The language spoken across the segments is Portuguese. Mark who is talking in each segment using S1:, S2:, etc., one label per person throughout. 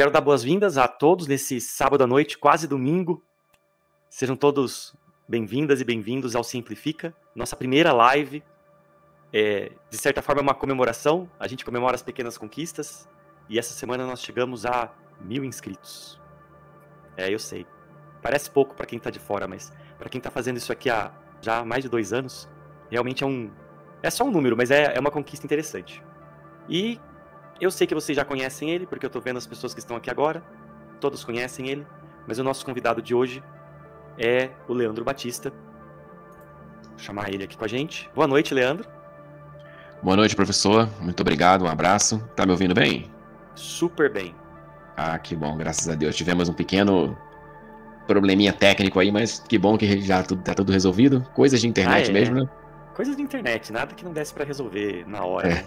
S1: Quero dar boas-vindas a todos nesse sábado à noite, quase domingo. Sejam todos bem-vindas e bem-vindos ao Simplifica, nossa primeira live. De certa forma é uma comemoração, a gente comemora as pequenas conquistas e essa semana nós chegamos a 1000 inscritos. Eu sei, parece pouco para quem tá de fora, mas para quem tá fazendo isso aqui há já mais de 2 anos, realmente é só um número, mas é uma conquista interessante. E eu sei que vocês já conhecem ele, porque eu tô vendo as pessoas que estão aqui agora, todos conhecem ele, mas o nosso convidado de hoje é o Leandro Batista. Vou chamar ele aqui com a gente. Boa noite, Leandro.
S2: Boa noite, professor. Muito obrigado, um abraço. Tá me ouvindo bem?
S1: Super bem.
S2: Ah, que bom, graças a Deus. Tivemos um pequeno probleminha técnico aí, mas que bom que já tá tudo resolvido. Coisas de internet mesmo, né?
S1: Coisas de internet, nada que não desse pra resolver na hora. Né?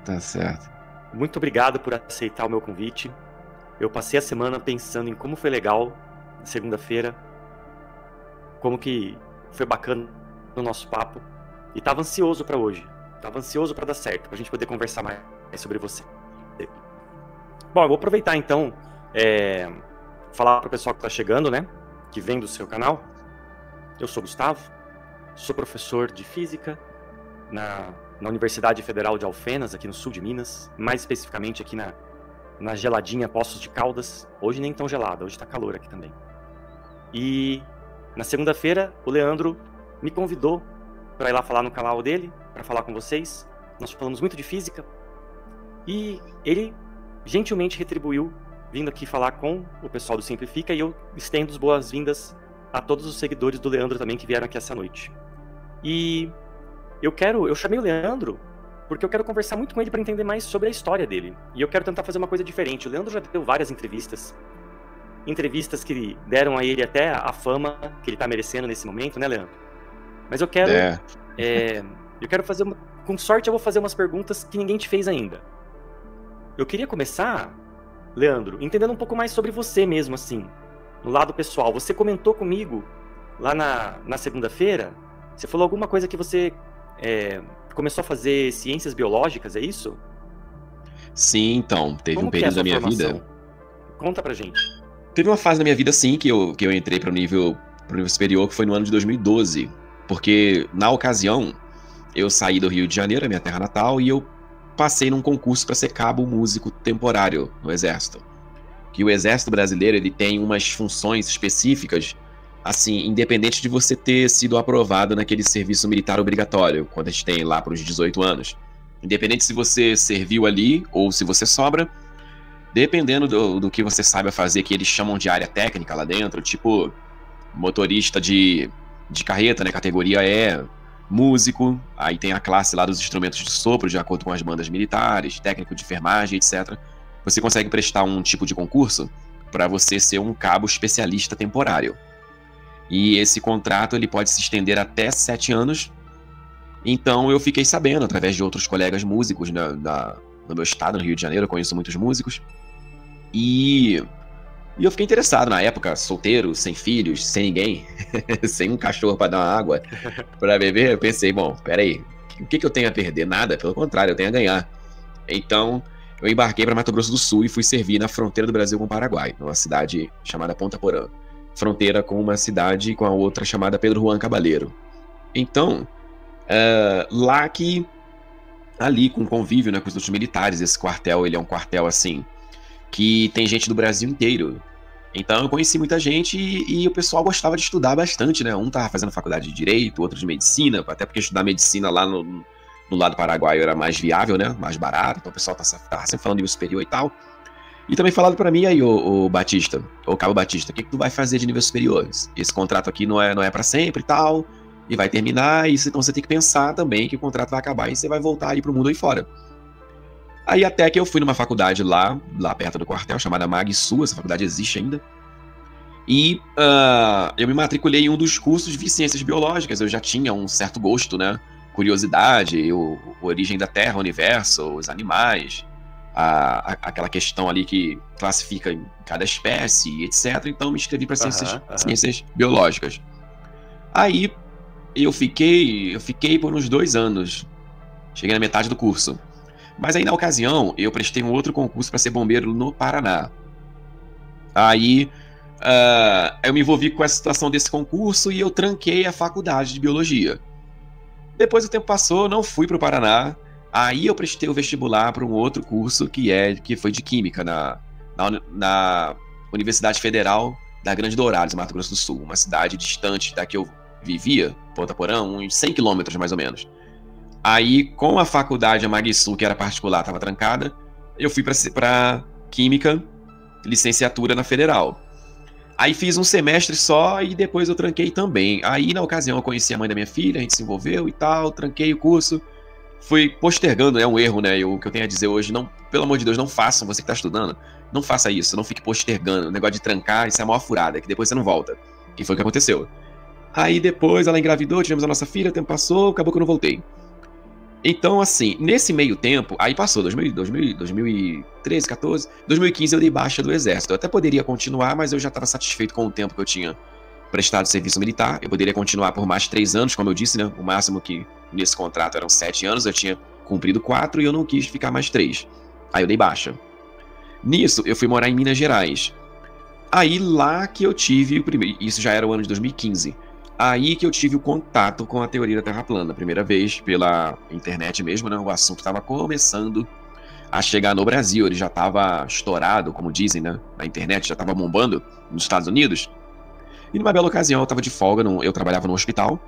S2: Tá certo.
S1: Muito obrigado por aceitar o meu convite. Eu passei a semana pensando em como foi legal, na segunda-feira, como que foi bacana o nosso papo. E tava ansioso pra hoje. Tava ansioso pra dar certo, pra gente poder conversar mais sobre você. Bom, eu vou aproveitar então, falar pro pessoal que tá chegando, né? Que vem do seu canal. Eu sou Gustavo, sou professor de física na Universidade Federal de Alfenas, aqui no sul de Minas, mais especificamente aqui na geladinha Poços de Caldas. Hoje nem tão gelada, hoje tá calor aqui também. E na segunda-feira o Leandro me convidou para ir lá falar no canal dele, para falar com vocês. Nós falamos muito de física e ele gentilmente retribuiu vindo aqui falar com o pessoal do Simplifica, e eu estendo as boas-vindas a todos os seguidores do Leandro também que vieram aqui essa noite. E eu chamei o Leandro porque eu quero conversar muito com ele para entender mais sobre a história dele. E eu quero tentar fazer uma coisa diferente. O Leandro já deu várias entrevistas que deram a ele até a fama que ele tá merecendo nesse momento, né, Leandro? Mas eu quero eu quero fazer com sorte eu vou fazer umas perguntas que ninguém te fez ainda. Eu queria começar, Leandro, entendendo um pouco mais sobre você mesmo, assim, no lado pessoal. Você comentou comigo lá na segunda-feira, você falou alguma coisa que você começou a fazer ciências biológicas, é isso?
S2: Sim, então, teve
S1: Como
S2: um período da minha vida.
S1: Conta pra gente.
S2: Teve uma fase da minha vida, sim, que eu entrei pro nível superior, que foi no ano de 2012. Porque, na ocasião, eu saí do Rio de Janeiro, a minha terra natal, e eu passei num concurso para ser cabo músico temporário no Exército. Que o Exército brasileiro, ele tem umas funções específicas, assim, independente de você ter sido aprovado naquele serviço militar obrigatório, quando a gente tem lá para os 18 anos. Independente se você serviu ali ou se você sobra, dependendo do que você saiba fazer, que eles chamam de área técnica lá dentro, tipo motorista de carreta, né, categoria E, músico, aí tem a classe lá dos instrumentos de sopro, de acordo com as bandas militares, técnico de enfermagem, etc. Você consegue prestar um tipo de concurso para você ser um cabo especialista temporário. E esse contrato ele pode se estender até 7 anos. Então eu fiquei sabendo, através de outros colegas músicos no meu estado, no Rio de Janeiro, eu conheço muitos músicos. E eu fiquei interessado na época, solteiro, sem filhos, sem ninguém, sem um cachorro para dar uma água para beber. Eu pensei, bom, peraí, o que eu tenho a perder? Nada, pelo contrário, eu tenho a ganhar. Então eu embarquei para Mato Grosso do Sul e fui servir na fronteira do Brasil com o Paraguai, numa cidade chamada Ponta Porã, fronteira com uma cidade com a outra chamada Pedro Juan Cabaleiro. Então, ali com convívio, né, com os outros militares, esse quartel, ele é um quartel assim, que tem gente do Brasil inteiro. Então eu conheci muita gente e o pessoal gostava de estudar bastante, né? Um tava fazendo faculdade de Direito, outro de Medicina, até porque estudar Medicina lá no lado paraguaio era mais viável, né? Mais barato, então o pessoal tava sempre falando nível superior e tal. E também falaram pra mim, aí, o Batista, o Cabo Batista, o que tu vai fazer de nível superior? Esse contrato aqui não é pra sempre e tal, e vai terminar, e então você tem que pensar também que o contrato vai acabar e você vai voltar ali pro mundo aí fora. Aí até que eu fui numa faculdade lá perto do quartel, chamada MagSul, essa faculdade existe ainda. E eu me matriculei em um dos cursos de ciências biológicas, eu já tinha um certo gosto, né? Curiosidade, a origem da Terra, o universo, os animais, aquela questão ali que classifica em cada espécie, etc. Então me inscrevi para ciências biológicas. Aí eu fiquei por uns 2 anos, cheguei na metade do curso. Mas aí, na ocasião, eu prestei um outro concurso para ser bombeiro no Paraná. Aí, eu me envolvi com essa situação desse concurso e eu tranquei a faculdade de biologia. Depois o tempo passou, não fui para o Paraná. Aí eu prestei o vestibular para um outro curso que foi de Química na Universidade Federal da Grande Dourados, Mato Grosso do Sul, uma cidade distante da que eu vivia, Ponta Porã, uns 100 quilômetros mais ou menos. Aí, com a faculdade, a Magsul, que era particular, estava trancada, eu fui para Química, licenciatura na Federal. Aí fiz um semestre só e depois eu tranquei também. Aí, na ocasião, eu conheci a mãe da minha filha, a gente se envolveu e tal, tranquei o curso. Fui postergando, é um erro, né? O que eu tenho a dizer hoje, não, pelo amor de Deus, não façam, você que tá estudando, não faça isso, não fique postergando. O negócio de trancar, isso é a maior furada, que depois você não volta. Que foi o que aconteceu. Aí depois ela engravidou, tivemos a nossa filha, o tempo passou, acabou que eu não voltei. Então, assim, nesse meio tempo, aí passou 2013, 14, 2015 eu dei baixa do exército. Eu até poderia continuar, mas eu já estava satisfeito com o tempo que eu tinha prestado serviço militar. Eu poderia continuar por mais 3 anos, como eu disse, né? O máximo que nesse contrato eram 7 anos, eu tinha cumprido 4 e eu não quis ficar mais 3. Aí eu dei baixa. Nisso, eu fui morar em Minas Gerais. Aí lá que eu tive o primeiro... Isso já era o ano de 2015. Aí que eu tive o contato com a teoria da Terra plana. Primeira vez pela internet mesmo, né? O assunto estava começando a chegar no Brasil. Ele já estava estourado, como dizem, né? Na internet, já estava bombando nos Estados Unidos. E numa bela ocasião, eu estava de folga, eu trabalhava no hospital,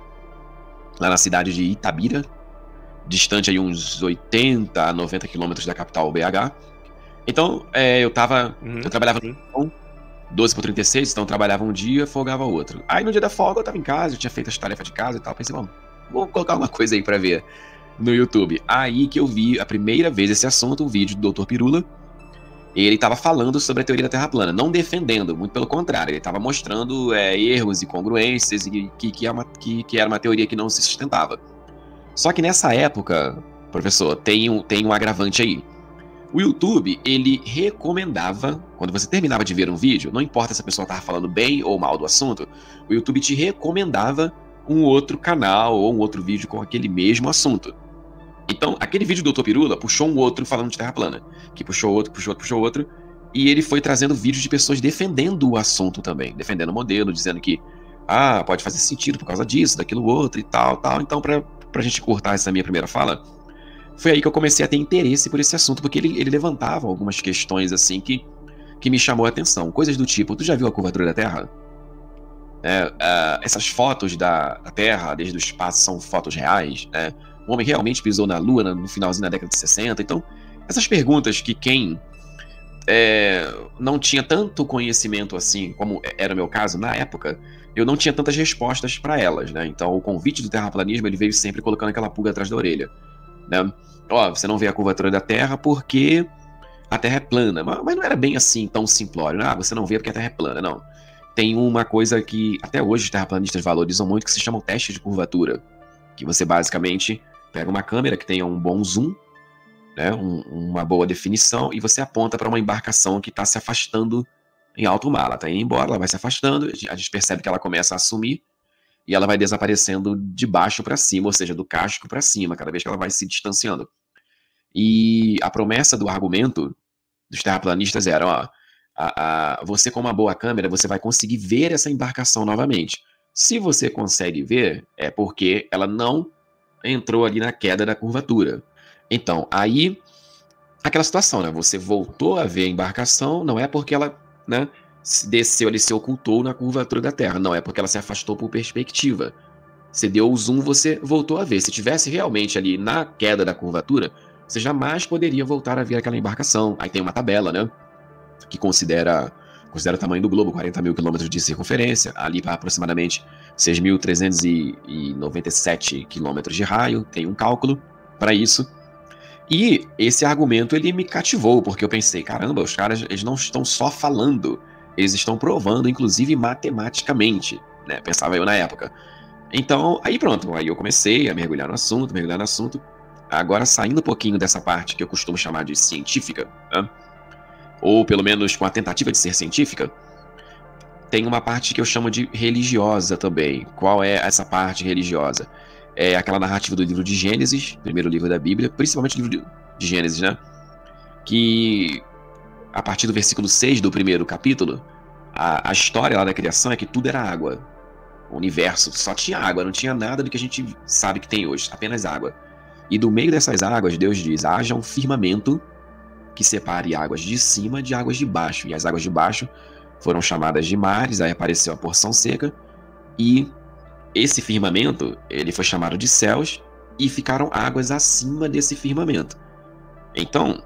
S2: lá na cidade de Itabira, distante aí uns 80 a 90 quilômetros da capital BH. Então, eu trabalhava no 12/36, então eu trabalhava um dia, folgava o outro. Aí no dia da folga eu tava em casa, eu tinha feito as tarefas de casa e tal, pensei, vou colocar uma coisa aí pra ver no YouTube. Aí que eu vi a primeira vez esse assunto, um vídeo do Dr. Pirula. Ele estava falando sobre a teoria da Terra plana, não defendendo, muito pelo contrário, ele estava mostrando erros e incongruências e que era uma teoria que não se sustentava. Só que nessa época, professor, tem um agravante aí. O YouTube, ele recomendava, quando você terminava de ver um vídeo, não importa se a pessoa estava falando bem ou mal do assunto, o YouTube te recomendava um outro canal ou um outro vídeo com aquele mesmo assunto. Então, aquele vídeo do Dr. Pirula puxou um outro falando de Terra plana, que puxou outro, e ele foi trazendo vídeos de pessoas defendendo o assunto também, defendendo o modelo, dizendo que, pode fazer sentido por causa disso, daquilo outro e tal. Então, pra gente cortar essa minha primeira fala, foi aí que eu comecei a ter interesse por esse assunto, porque ele levantava algumas questões, assim, que me chamou a atenção. Coisas do tipo, tu já viu a curvatura da Terra? Essas fotos da Terra, desde o espaço, são fotos reais, né? O homem realmente pisou na Lua no finalzinho da década de 60. Então, essas perguntas que quem não tinha tanto conhecimento assim, como era o meu caso na época, eu não tinha tantas respostas para elas, né? Então, o convite do terraplanismo, ele veio sempre colocando aquela pulga atrás da orelha, né? Você não vê a curvatura da Terra porque a Terra é plana. Mas não era bem assim, tão simplório, né? Você não vê porque a Terra é plana, não. Tem uma coisa que até hoje os terraplanistas valorizam muito, que se chama o teste de curvatura, que você basicamente pega uma câmera que tenha um bom zoom, né, uma boa definição, e você aponta para uma embarcação que está se afastando em alto mar. Ela está indo embora, ela vai se afastando, a gente percebe que ela começa a sumir e ela vai desaparecendo de baixo para cima, ou seja, do casco para cima, cada vez que ela vai se distanciando. E a promessa do argumento dos terraplanistas era, você com uma boa câmera, você vai conseguir ver essa embarcação novamente. Se você consegue ver, é porque ela não entrou ali na queda da curvatura. Então, aí, aquela situação, né? Você voltou a ver a embarcação, não é porque ela, né, desceu ali, se ocultou na curvatura da Terra. Não, é porque ela se afastou por perspectiva. Você deu o zoom, você voltou a ver. Se tivesse realmente ali na queda da curvatura, você jamais poderia voltar a ver aquela embarcação. Aí tem uma tabela, né? Que considera o tamanho do globo, 40 mil quilômetros de circunferência, ali para aproximadamente 6.397 quilômetros de raio, tem um cálculo para isso. E esse argumento, ele me cativou, porque eu pensei, caramba, os caras, eles não estão só falando, eles estão provando, inclusive matematicamente, né? Pensava eu na época. Então, aí pronto, aí eu comecei a mergulhar no assunto, agora saindo um pouquinho dessa parte que eu costumo chamar de científica, né? Ou pelo menos com a tentativa de ser científica, tem uma parte que eu chamo de religiosa também. Qual é essa parte religiosa? É aquela narrativa do livro de Gênesis, primeiro livro da Bíblia, principalmente o livro de Gênesis, né? Que a partir do versículo 6 do primeiro capítulo, a história lá da criação é que tudo era água. O universo só tinha água, não tinha nada do que a gente sabe que tem hoje, apenas água. E do meio dessas águas, Deus diz: haja um firmamento que separe águas de cima de águas de baixo. E as águas de baixo foram chamadas de mares, aí apareceu a porção seca, e esse firmamento, ele foi chamado de céus, e ficaram águas acima desse firmamento. Então,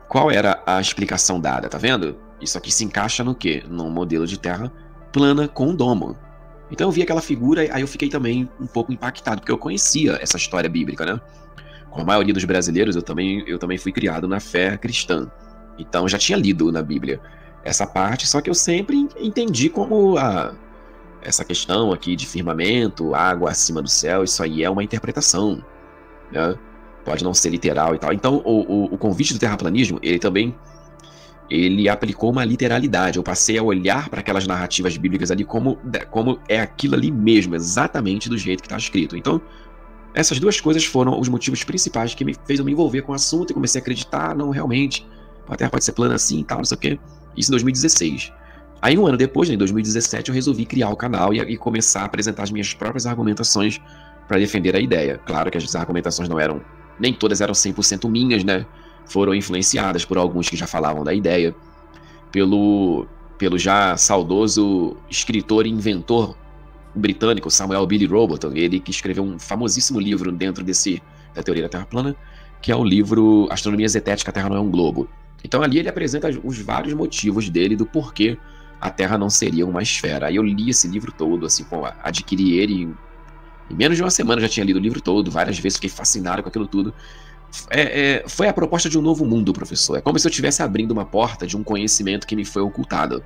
S2: qual era a explicação dada, tá vendo? Isso aqui se encaixa no quê? Num modelo de terra plana com um domo. Então eu vi aquela figura, aí eu fiquei também um pouco impactado, porque eu conhecia essa história bíblica, né? Como a maioria dos brasileiros, eu também fui criado na fé cristã. Então eu já tinha lido na Bíblia essa parte, só que eu sempre entendi como essa questão aqui de firmamento, água acima do céu, isso aí é uma interpretação, né? Pode não ser literal e tal. Então o convite do terraplanismo, ele aplicou uma literalidade. Eu passei a olhar para aquelas narrativas bíblicas ali como é aquilo ali mesmo, exatamente do jeito que está escrito. Então, essas duas coisas foram os motivos principais que me fez eu me envolver com o assunto e comecei a acreditar, não, realmente, a Terra pode ser plana assim e tal, não sei o quê. Isso em 2016. Aí, um ano depois, em 2017, eu resolvi criar o canal e começar a apresentar as minhas próprias argumentações para defender a ideia. Claro que as argumentações nem todas eram 100% minhas, né? Foram influenciadas por alguns que já falavam da ideia, pelo já saudoso escritor e inventor britânico Samuel Billy Robotham, ele que escreveu um famosíssimo livro dentro da teoria da Terra plana, que é o livro Astronomia Zetética, a Terra não é um globo. Então ali ele apresenta os vários motivos dele do porquê a Terra não seria uma esfera. Aí eu li esse livro todo, assim, adquiri ele em menos de uma semana, já tinha lido o livro todo, várias vezes fiquei fascinado com aquilo tudo. Foi a proposta de um novo mundo, professor. É como se eu estivesse abrindo uma porta de um conhecimento que me foi ocultado.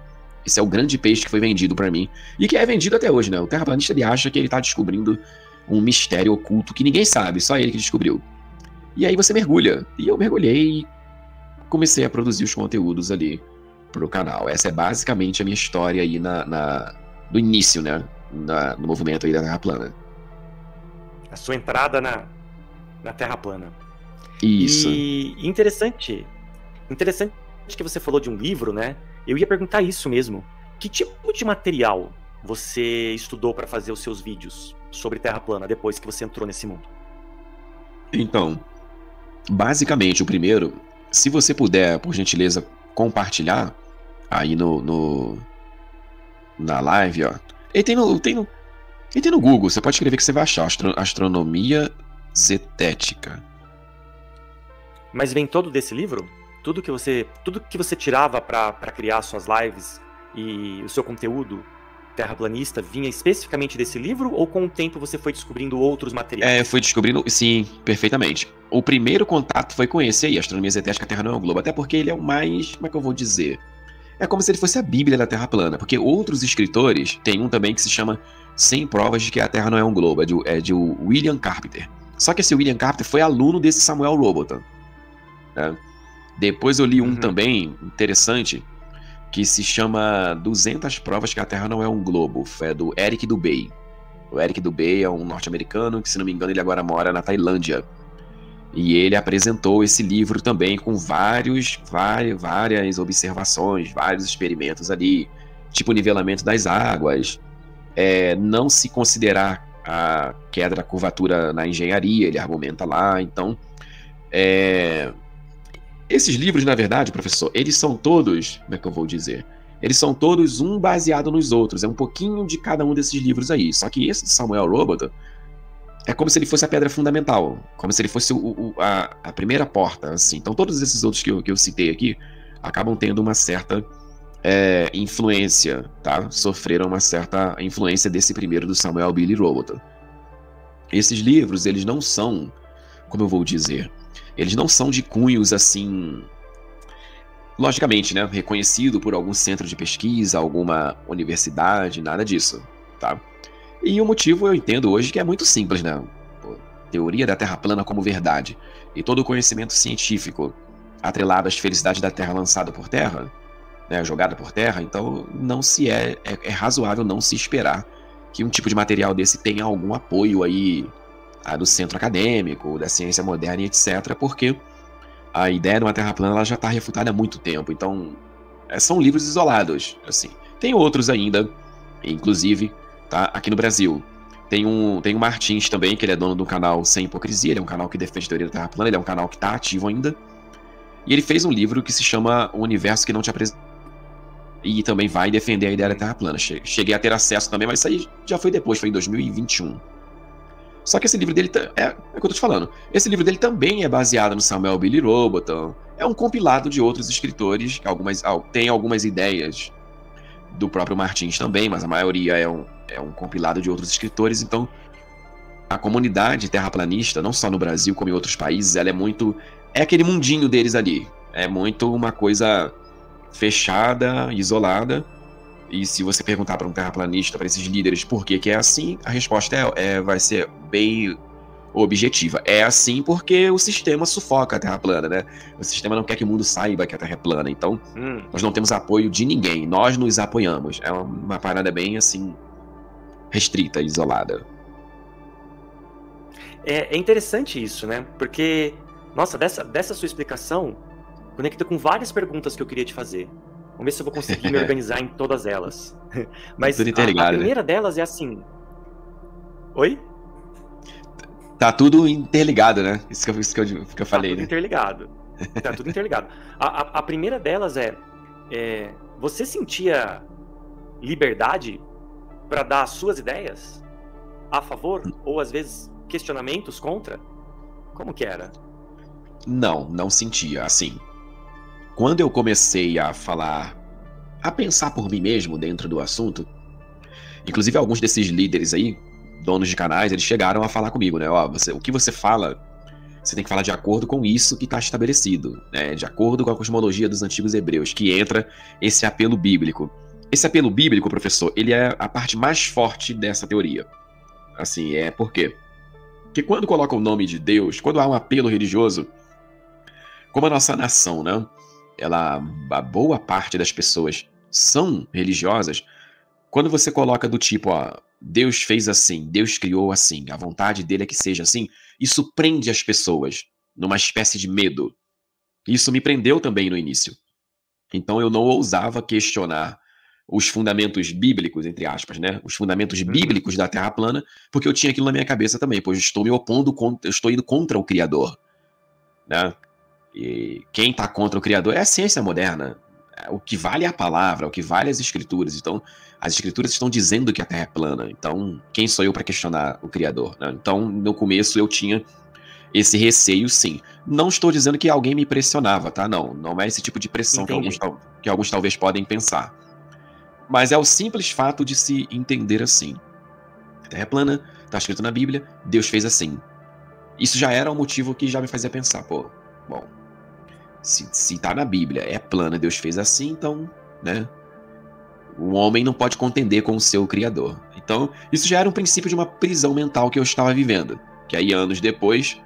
S2: Esse é o grande peixe que foi vendido pra mim. E que é vendido até hoje, né? O terraplanista, ele acha que ele tá descobrindo um mistério oculto que ninguém sabe, só ele que descobriu. E aí você mergulha. E eu mergulhei e comecei a produzir os conteúdos ali pro canal. Essa é basicamente a minha história aí do início, né? No movimento aí da Terra plana.
S1: A sua entrada na Terra plana.
S2: Isso.
S1: E interessante que você falou de um livro, né? Eu ia perguntar isso mesmo. Que tipo de material você estudou para fazer os seus vídeos sobre Terra plana depois que você entrou nesse mundo?
S2: Então, basicamente, o primeiro, se você puder, por gentileza, compartilhar aí na live, ó. E tem no Google, você pode escrever que você vai achar Astronomia Zetética.
S1: Mas vem todo desse livro? Tudo que você tirava para criar suas lives e o seu conteúdo terraplanista vinha especificamente desse livro, ou com o tempo você foi descobrindo outros materiais?
S2: Fui descobrindo, sim, perfeitamente. O primeiro contato foi com esse aí, Astronomia Zetética, a Terra não é um globo, até porque ele é o mais, como é que eu vou dizer? É como se ele fosse a Bíblia da Terra plana, porque outros escritores, tem um também que se chama 100 provas de que a Terra não é um globo, é de William Carpenter. Só que esse William Carpenter foi aluno desse Samuel Robotham, né? Depois eu li um também interessante, que se chama 200 provas que a Terra não é um globo. É do Eric Dubay. O Eric Dubay é um norte-americano que, se não me engano, ele agora mora na Tailândia. E ele apresentou esse livro também com várias observações, vários experimentos ali, tipo nivelamento das águas, não se considerar a queda da curvatura na engenharia, ele argumenta lá. Então, esses livros, na verdade, professor, eles são todos, como é que eu vou dizer? Eles são todos um baseado nos outros, é um pouquinho de cada um desses livros aí. Só que esse de Samuel Robotham é como se ele fosse a pedra fundamental, como se ele fosse a primeira porta, assim. Então todos esses outros que eu citei aqui acabam tendo uma certa influência, tá? Sofreram uma certa influência desse primeiro do Samuel Billy Robotham. Esses livros, eles não são, como eu vou dizer, eles não são de cunhos assim, logicamente, né, reconhecido por algum centro de pesquisa, alguma universidade, nada disso, tá? E o motivo eu entendo hoje que é muito simples, né? Teoria da Terra plana como verdade e todo o conhecimento científico atrelado às felicidades da Terra lançada por terra, né, jogada por terra, então não se é razoável não se esperar que um tipo de material desse tenha algum apoio aí do centro acadêmico, da ciência moderna e etc, porque a ideia de uma Terra plana ela já está refutada há muito tempo. Então, são livros isolados, assim. Tem outros ainda, inclusive, tá? Aqui no Brasil. Tem o Martins também, que ele é dono do canal Sem Hipocrisia, ele é um canal que defende a teoria da Terra plana, ele é um canal que está ativo ainda. E ele fez um livro que se chama O Universo que Não Te Apresenta. E também vai defender a ideia da Terra plana. Cheguei a ter acesso também, mas isso aí já foi depois, foi em 2021. Só que esse livro dele, é o que eu tô te falando, esse livro dele também é baseado no Samuel Billy Robotham, é um compilado de outros escritores, que tem algumas ideias do próprio Martins também, mas a maioria é um compilado de outros escritores. Então a comunidade terraplanista, não só no Brasil como em outros países, ela é aquele mundinho deles ali, é muito uma coisa fechada, isolada. E se você perguntar para um terraplanista, para esses líderes, por que é assim, a resposta vai ser bem objetiva. É assim porque o sistema sufoca a Terra plana, né? O sistema não quer que o mundo saiba que a Terra é plana. Então, nós não temos apoio de ninguém. Nós nos apoiamos. É uma parada bem, assim, restrita, isolada.
S1: É interessante isso, né? Porque, nossa, dessa sua explicação, conecta com várias perguntas que eu queria te fazer. Vamos ver se eu vou conseguir me organizar em todas elas. Mas
S2: tudo interligado,
S1: a primeira delas é assim... Oi?
S2: Tá tudo interligado, né? Isso que eu falei,
S1: né? Tá tudo interligado. A primeira delas você sentia liberdade para dar as suas ideias a favor? Ou às vezes questionamentos contra? Como que era?
S2: Não sentia, assim... Quando eu comecei a pensar por mim mesmo dentro do assunto, inclusive alguns desses líderes aí, donos de canais, eles chegaram a falar comigo, né? O que você fala, você tem que falar de acordo com isso que está estabelecido, né? De acordo com a cosmologia dos antigos hebreus, que entra esse apelo bíblico. Esse apelo bíblico, professor, ele é a parte mais forte dessa teoria. Assim, por quê? Porque quando coloca o nome de Deus, quando há um apelo religioso, como a nossa nação, né? A boa parte das pessoas são religiosas. Quando você coloca do tipo, Deus fez assim, Deus criou assim, a vontade dele é que seja assim, isso prende as pessoas numa espécie de medo. Isso me prendeu também no início. Então eu não ousava questionar os fundamentos bíblicos, entre aspas, né? Os fundamentos bíblicos da Terra plana, porque eu tinha aquilo na minha cabeça também, pois estou me opondo, eu estou indo contra o Criador, né? E quem está contra o Criador é a ciência moderna. O que vale é a palavra, o que vale as escrituras. Então, as escrituras estão dizendo que a Terra é plana. Então, quem sou eu para questionar o Criador, né? Então, no começo eu tinha esse receio, sim. Não estou dizendo que alguém me pressionava, tá? Não é esse tipo de pressão que alguns talvez podem pensar. Mas é o simples fato de se entender assim. A Terra é plana, está escrito na Bíblia, Deus fez assim. Isso já era um motivo que já me fazia pensar, bom, se tá na Bíblia, é plana, Deus fez assim, então, né? O homem não pode contender com o seu Criador. Então, isso já era um princípio de uma prisão mental que eu estava vivendo. Que aí, anos depois,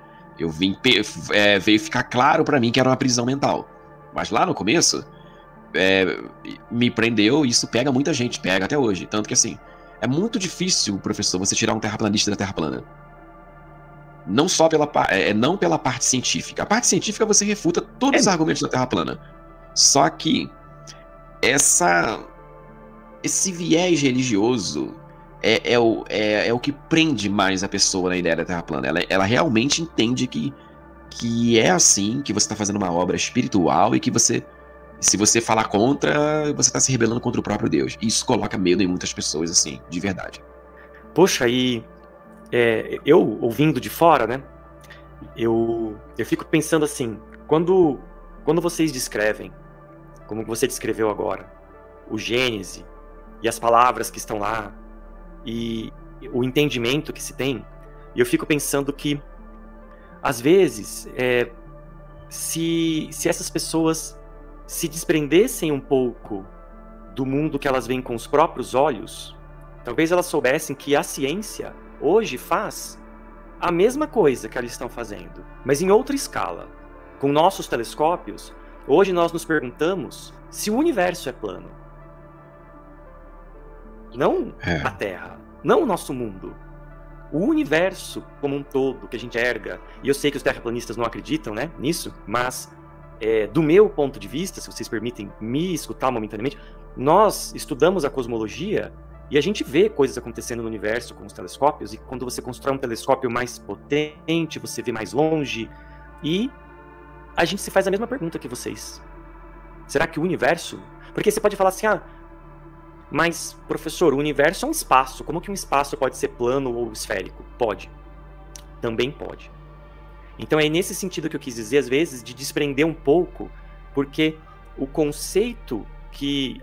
S2: veio ficar claro pra mim que era uma prisão mental. Mas lá no começo, me prendeu, e isso pega muita gente, pega até hoje. Tanto que, assim, é muito difícil, professor, você tirar um terraplanista da Terra plana. Não só não pela parte científica. A parte científica você refuta todos os argumentos da Terra plana. Só que esse viés religioso é o que prende mais a pessoa na ideia da Terra plana. Ela realmente entende que é assim, que você está fazendo uma obra espiritual e que se você falar contra, você está se rebelando contra o próprio Deus. E isso coloca medo em muitas pessoas, assim, de verdade.
S1: Poxa, eu, ouvindo de fora, né, eu fico pensando assim, quando vocês descrevem, como você descreveu agora, o Gênese e as palavras que estão lá, e o entendimento que se tem, eu fico pensando que, às vezes, se essas pessoas se desprendessem um pouco do mundo que elas veem com os próprios olhos, talvez elas soubessem que a ciência hoje faz a mesma coisa que eles estão fazendo, mas em outra escala. Com nossos telescópios, hoje nós nos perguntamos se o universo é plano. Não a Terra, não o nosso mundo. o universo como um todo que a gente enxerga, e eu sei que os terraplanistas não acreditam, né, nisso, mas do meu ponto de vista, se vocês permitem me escutar momentaneamente, nós estudamos a cosmologia e a gente vê coisas acontecendo no universo com os telescópios, e quando você constrói um telescópio mais potente, você vê mais longe, e a gente se faz a mesma pergunta que vocês. Será que o universo... Porque você pode falar assim, mas, professor, o universo é um espaço. Como que um espaço pode ser plano ou esférico? Pode. Também pode. Então é nesse sentido que eu quis dizer, às vezes, de desprender um pouco, porque o conceito que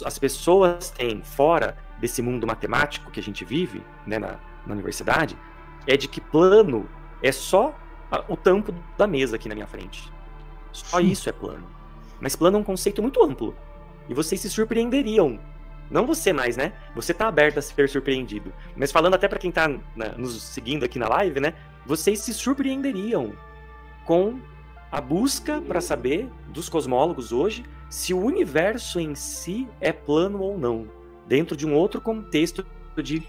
S1: as pessoas têm fora desse mundo matemático que a gente vive, né, na universidade, é de que plano é só o tampo da mesa aqui na minha frente. Só isso é plano. Mas plano é um conceito muito amplo. E vocês se surpreenderiam. Não você mais, né? Você tá aberto a ser surpreendido. Mas falando até para quem tá nos seguindo aqui na live, né? Vocês se surpreenderiam com a busca para saber dos cosmólogos hoje se o universo em si é plano ou não, dentro de um outro contexto de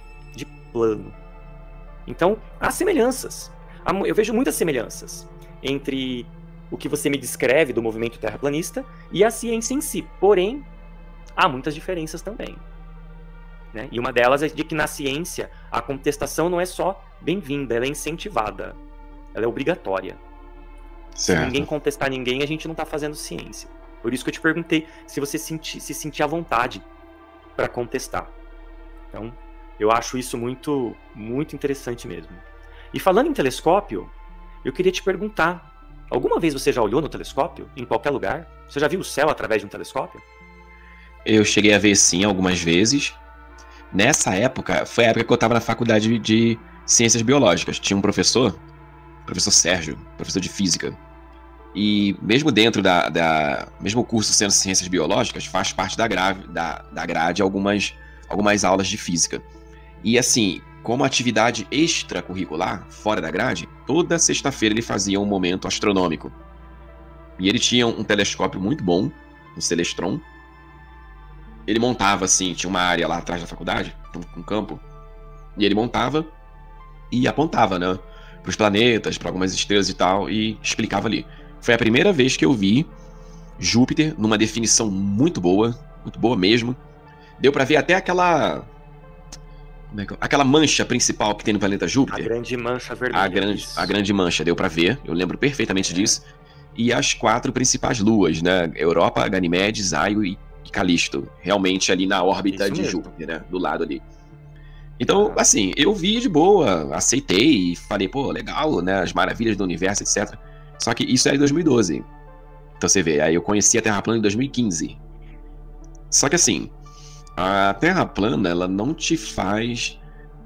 S1: plano. Então, há semelhanças. Eu vejo muitas semelhanças entre o que você me descreve do movimento terraplanista e a ciência em si. Porém, há muitas diferenças também. Né? E uma delas é de que na ciência a contestação não é só bem-vinda, ela é incentivada. Ela é obrigatória.
S2: Certo.
S1: Se ninguém contestar ninguém, a gente não está fazendo ciência. Por isso que eu te perguntei se você se sentir à vontade para contestar. Então, eu acho isso muito, muito interessante mesmo. E falando em telescópio, eu queria te perguntar, alguma vez você já olhou no telescópio, em qualquer lugar? Você já viu o céu através de um telescópio?
S2: Eu cheguei a ver sim algumas vezes. Nessa época, foi a época que eu estava na faculdade de Ciências Biológicas. Tinha um professor Sérgio, professor de Física. E mesmo dentro mesmo o curso sendo Ciências Biológicas, faz parte da grade algumas aulas de Física. E assim, como atividade extracurricular, fora da grade, toda sexta-feira ele fazia um momento astronômico. E ele tinha um telescópio muito bom, um Celestron. Ele montava assim, tinha uma área lá atrás da faculdade, um campo, e ele montava e apontava, né, para os planetas, para algumas estrelas e tal, e explicava ali. Foi a primeira vez que eu vi Júpiter numa definição muito boa mesmo. Deu para ver até aquela mancha principal que tem no planeta Júpiter.
S1: A grande mancha vermelha.
S2: A grande mancha, deu para ver, eu lembro perfeitamente disso. E as 4 principais luas, né, Europa, Ganimedes, Aio e Calisto, realmente ali na órbita de Júpiter, né, do lado ali. Então, assim, eu vi de boa, aceitei e falei, pô, legal, né, as maravilhas do universo, etc. Só que isso era em 2012. Então você vê, aí eu conheci a Terra plana em 2015. Só que assim, a Terra plana, ela não te faz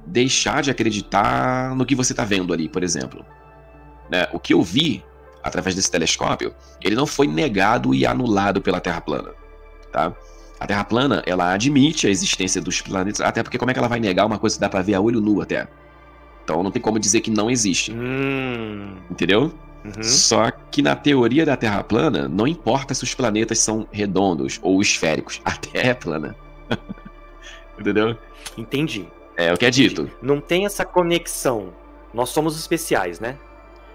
S2: deixar de acreditar no que você tá vendo ali, por exemplo. Né? O que eu vi, através desse telescópio, ele não foi negado e anulado pela Terra plana. Tá? A Terra plana, ela admite a existência dos planetas, até porque como é que ela vai negar uma coisa que dá pra ver a olho nu até? Então não tem como dizer que não existe. Entendeu? Uhum. Só que na teoria da Terra plana, não importa se os planetas são redondos ou esféricos, a Terra é plana. Entendeu?
S1: Entendi.
S2: É o que é dito.
S1: Não tem essa conexão. Nós somos especiais, né?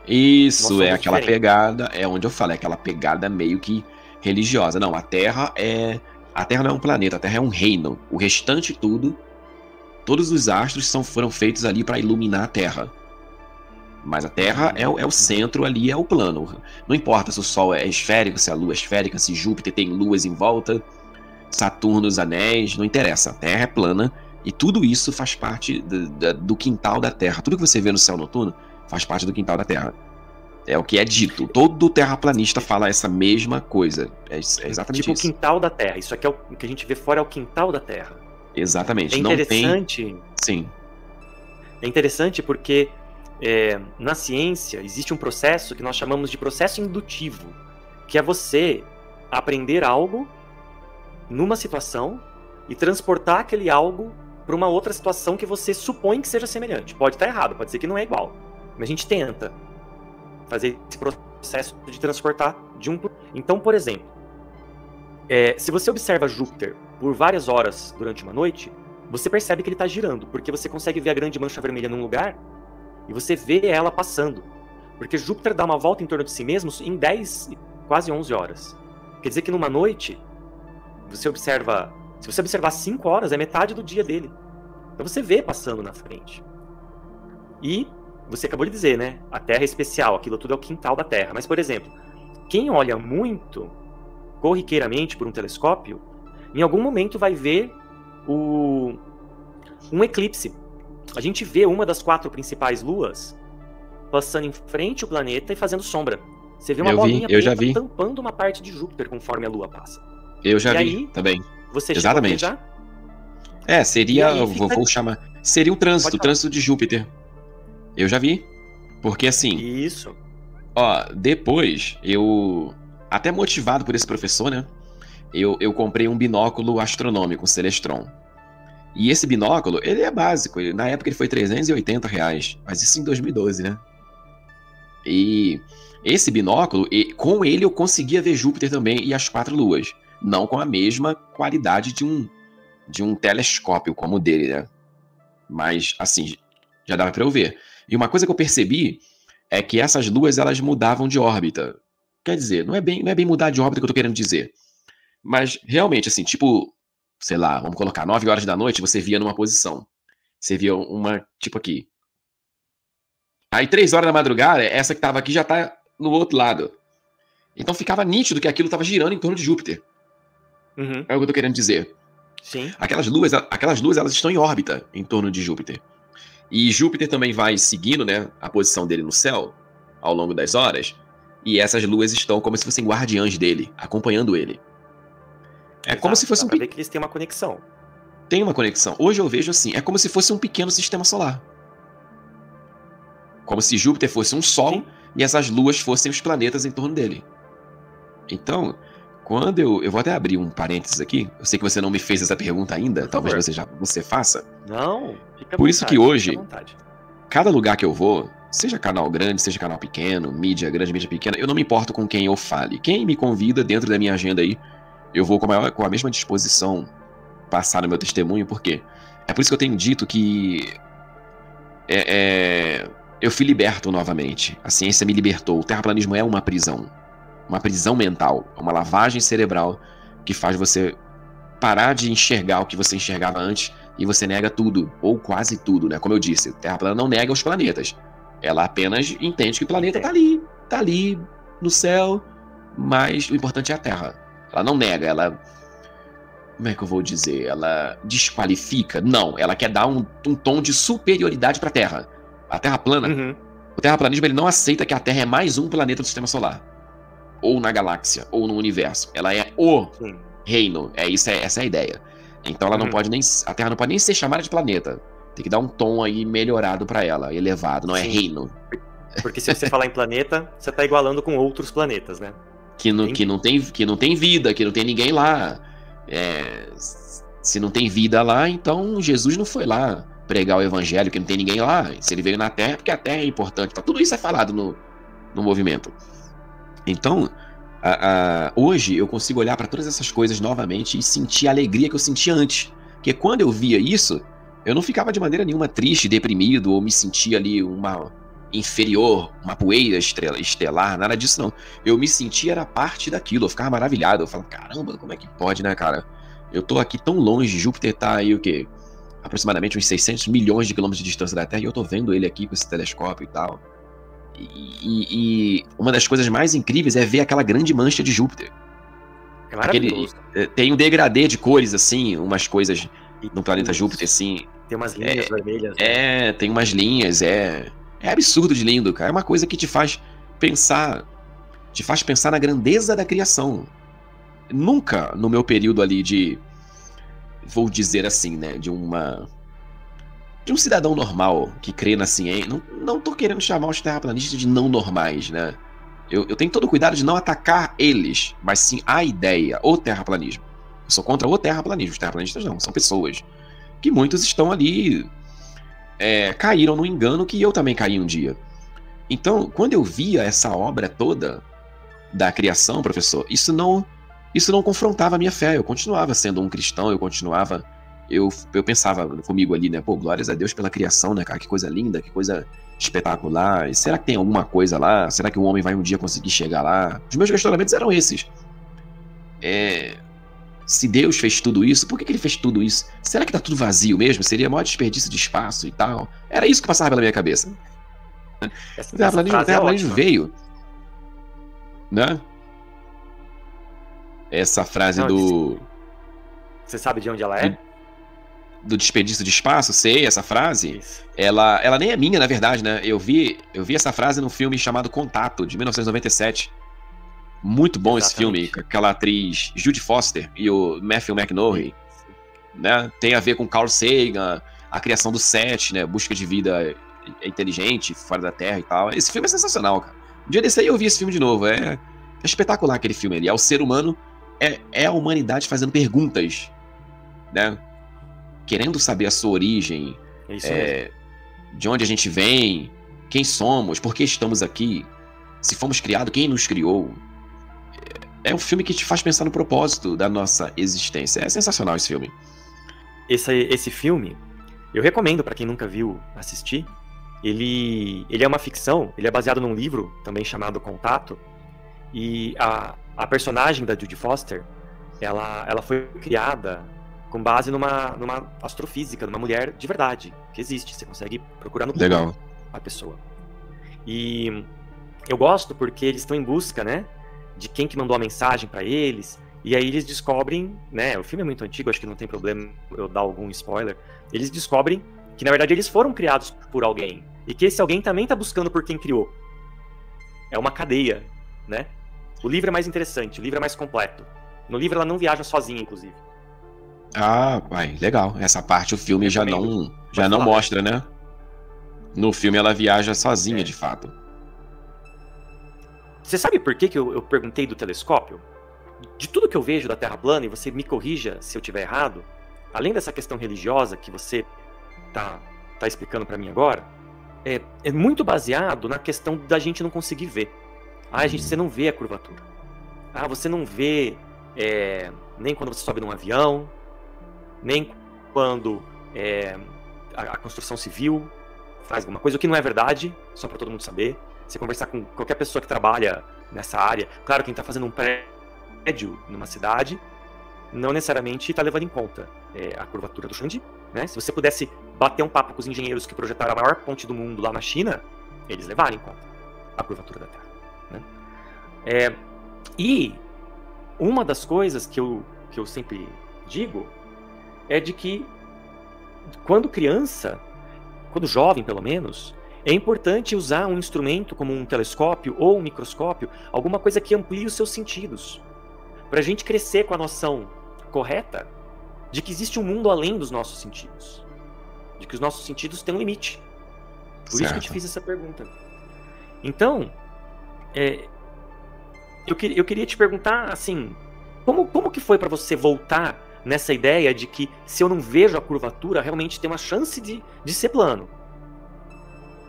S2: Isso, é aquela pegada, é onde eu falo, é aquela pegada meio que religiosa. Não, a Terra não é um planeta, a Terra é um reino. O restante tudo, todos os astros foram feitos ali para iluminar a Terra. Mas a Terra é o centro ali, é o plano. Não importa se o Sol é esférico, se a Lua é esférica, se Júpiter tem luas em volta, Saturno, os anéis, não interessa. A Terra é plana e tudo isso faz parte do quintal da Terra. Tudo que você vê no céu noturno faz parte do quintal da Terra. É o que é dito. Todo terraplanista fala essa mesma coisa. É exatamente
S1: tipo
S2: isso.
S1: Tipo o quintal da Terra. Isso aqui é o que a gente vê fora, é o quintal da Terra.
S2: Exatamente.
S1: É interessante.
S2: Sim.
S1: É interessante porque na ciência existe um processo que nós chamamos de processo indutivo, que é você aprender algo numa situação e transportar aquele algo para uma outra situação que você supõe que seja semelhante. Pode estar errado, pode ser que não é igual, mas a gente tenta fazer esse processo de transportar de um... Então, por exemplo, se você observa Júpiter por várias horas durante uma noite, você percebe que ele está girando, porque você consegue ver a grande mancha vermelha num lugar e você vê ela passando. Porque Júpiter dá uma volta em torno de si mesmo em 10, quase 11 horas. Quer dizer que numa noite, se você observar 5 horas, é metade do dia dele. Então você vê passando na frente. E você acabou de dizer, né? A Terra é especial, aquilo tudo é o quintal da Terra. Mas, por exemplo, quem olha muito corriqueiramente por um telescópio, em algum momento vai ver um eclipse. A gente vê uma das 4 principais luas passando em frente ao planeta e fazendo sombra. Você vê uma bolinha preta tampando uma parte de Júpiter conforme a lua passa.
S2: Eu já vi também.
S1: Você
S2: exatamente.
S1: Chegou a ver já?
S2: Seria, vou chamar, seria o trânsito de Júpiter. Eu já vi. Porque assim...
S1: Isso.
S2: Ó, depois, até motivado por esse professor, né? Eu comprei um binóculo astronômico, um Celestron. E esse binóculo, ele é básico. Na época ele foi R$380. Mas isso em 2012, né? E esse binóculo, com ele eu conseguia ver Júpiter também e as 4 luas. Não com a mesma qualidade de um telescópio como o dele, né? Mas, assim, já dava pra eu ver. E uma coisa que eu percebi é que essas luas, elas mudavam de órbita. Quer dizer, não é bem mudar de órbita que eu tô querendo dizer. Mas, realmente, assim, tipo, sei lá, vamos colocar 9 horas da noite, você via numa posição. Você via uma, tipo aqui. Aí 3 horas da madrugada, essa que tava aqui já tá no outro lado. Então ficava nítido que aquilo tava girando em torno de Júpiter.
S1: Uhum.
S2: É o que eu tô querendo dizer.
S1: Sim.
S2: Aquelas luas, elas estão em órbita em torno de Júpiter. E Júpiter também vai seguindo, né, a posição dele no céu ao longo das horas. E essas luas estão como se fossem guardiãs dele, acompanhando ele. É como se fosse
S1: dá pra ver que eles têm uma conexão.
S2: Tem uma conexão. Hoje eu vejo assim, é como se fosse um pequeno sistema solar. Como se Júpiter fosse um sol, sim, e essas luas fossem os planetas em torno dele. Então, quando eu vou até abrir um parênteses aqui. Eu sei que você não me fez essa pergunta ainda, talvez você faça.
S1: Não, fica à
S2: Por isso que hoje,
S1: vontade.
S2: Cada lugar que eu vou, seja canal grande, seja canal pequeno, mídia grande, mídia pequena, eu não me importo com quem eu fale. Quem me convida dentro da minha agenda aí, eu vou com a mesma disposição passar o meu testemunho, porque é por isso que eu tenho dito que eu fui liberto novamente. A ciência me libertou. O terraplanismo é uma prisão mental, uma lavagem cerebral que faz você parar de enxergar o que você enxergava antes e você nega tudo, ou quase tudo, né? Como eu disse, a Terra plana não nega os planetas. Ela apenas entende que o planeta tá ali no céu, mas o importante é a Terra. Ela não nega, ela... Como é que eu vou dizer? Ela desqualifica? Não, ela quer dar um tom de superioridade pra Terra. A Terra plana, o terraplanismo, ele não aceita que a Terra é mais um planeta do Sistema Solar. Ou na galáxia, ou no universo. Ela é o reino. Essa é a ideia. Então ela não pode nem... A Terra não pode nem ser chamada de planeta. Tem que dar um tom aí melhorado pra ela, elevado, não é reino.
S1: Porque se você falar em planeta, você tá igualando com outros planetas, né?
S2: Que não tem vida, que não tem ninguém lá. Se não tem vida lá, então Jesus não foi lá pregar o evangelho, que não tem ninguém lá. Se ele veio na Terra, é porque a Terra é importante. Tudo isso é falado no movimento. Então, hoje eu consigo olhar para todas essas coisas novamente e sentir a alegria que eu sentia antes. Porque quando eu via isso, eu não ficava de maneira nenhuma triste, deprimido, ou me sentia ali uma inferior, uma poeira estelar, nada disso não. Eu me sentia, era parte daquilo, eu ficava maravilhado. Eu falava, caramba, como é que pode, né, cara? Eu tô aqui tão longe, Júpiter tá aí o quê? Aproximadamente uns 600 milhões de quilômetros de distância da Terra, e eu tô vendo ele aqui com esse telescópio e tal. E uma das coisas mais incríveis é ver aquela grande mancha de Júpiter.
S1: É maravilhoso.
S2: Tem um degradê de cores, assim, umas coisas no planeta Júpiter, assim.
S1: Tem umas linhas vermelhas. Né?
S2: Tem umas linhas, é absurdo de lindo, cara. É uma coisa que te faz pensar na grandeza da criação. Nunca no meu período ali vou dizer assim, né, de um cidadão normal que crê na ciência. Não tô querendo chamar os terraplanistas de não normais, né? Eu tenho todo o cuidado de não atacar eles, mas sim a ideia, o terraplanismo. Eu sou contra o terraplanismo. Os terraplanistas não, são pessoas que muitos estão ali, caíram no engano que eu também caí um dia. Então, quando eu via essa obra toda da criação, professor, isso não confrontava a minha fé. Eu continuava sendo um cristão, eu continuava eu pensava comigo ali, né? Pô, glórias a Deus pela criação, né, cara? Que coisa linda, que coisa espetacular. E será que tem alguma coisa lá? Será que o homem vai um dia conseguir chegar lá? Os meus questionamentos eram esses. Se Deus fez tudo isso, por que ele fez tudo isso? Será que tá tudo vazio mesmo? Seria maior desperdício de espaço e tal? Era isso que passava pela minha cabeça. O terraplanismo veio, né? Essa frase
S1: Você sabe de onde ela é?
S2: Do desperdício de espaço, sei, essa frase. Ela nem é minha, na verdade, né? Eu vi essa frase num filme chamado Contato, de 1997. Muito bom. Exatamente. Esse filme, com aquela atriz Judy Foster e o Matthew McConaughey, né? Tem a ver com Carl Sagan, a criação do SET, né? Busca de vida inteligente, fora da Terra e tal. Esse filme é sensacional, cara. Um dia desse aí eu vi esse filme de novo. É espetacular aquele filme ali. É o ser humano, é a humanidade fazendo perguntas, né? Querendo saber a sua origem, de onde a gente vem, quem somos, por que estamos aqui, se fomos criados, quem nos criou. É um filme que te faz pensar no propósito da nossa existência. É sensacional esse filme.
S1: Esse filme, eu recomendo para quem nunca viu assistir. Ele é uma ficção, ele é baseado num livro também chamado Contato. E a personagem da Judy Foster, ela foi criada com base numa astrofísica, numa mulher de verdade, que existe. Você consegue procurar no Google.
S2: Legal.
S1: A pessoa. E eu gosto porque eles estão em busca, né, de quem que mandou a mensagem pra eles. E aí eles descobrem, né, o filme é muito antigo, acho que não tem problema eu dar algum spoiler. Eles descobrem que, na verdade, eles foram criados por alguém. E que esse alguém também tá buscando por quem criou. É uma cadeia, né? O livro é mais interessante, o livro é mais completo. No livro ela não viaja sozinha, inclusive.
S2: Ah, pai, legal. Essa parte o filme já não mostra, né? No filme ela viaja sozinha, de fato.
S1: Você sabe por que eu perguntei do telescópio? De tudo que eu vejo da Terra plana, e você me corrija se eu estiver errado, além dessa questão religiosa que você tá explicando pra mim agora, é muito baseado na questão da gente não conseguir ver. Você não vê a curvatura. Você não vê nem quando você sobe num avião, nem quando a construção civil faz alguma coisa, o que não é verdade, só para todo mundo saber. Você conversar com qualquer pessoa que trabalha nessa área, claro, quem está fazendo um prédio numa cidade, não necessariamente está levando em conta a curvatura do chão, né? Se você pudesse bater um papo com os engenheiros que projetaram a maior ponte do mundo lá na China, eles levaram em conta a curvatura da Terra, né? E uma das coisas que eu sempre digo é de que quando criança, quando jovem pelo menos, é importante usar um instrumento como um telescópio ou um microscópio, alguma coisa que amplie os seus sentidos, para a gente crescer com a noção correta de que existe um mundo além dos nossos sentidos, de que os nossos sentidos têm um limite. Por isso que eu te fiz essa pergunta. Então, eu queria te perguntar, assim, como que foi para você voltar nessa ideia de que se eu não vejo a curvatura, realmente tem uma chance de ser plano?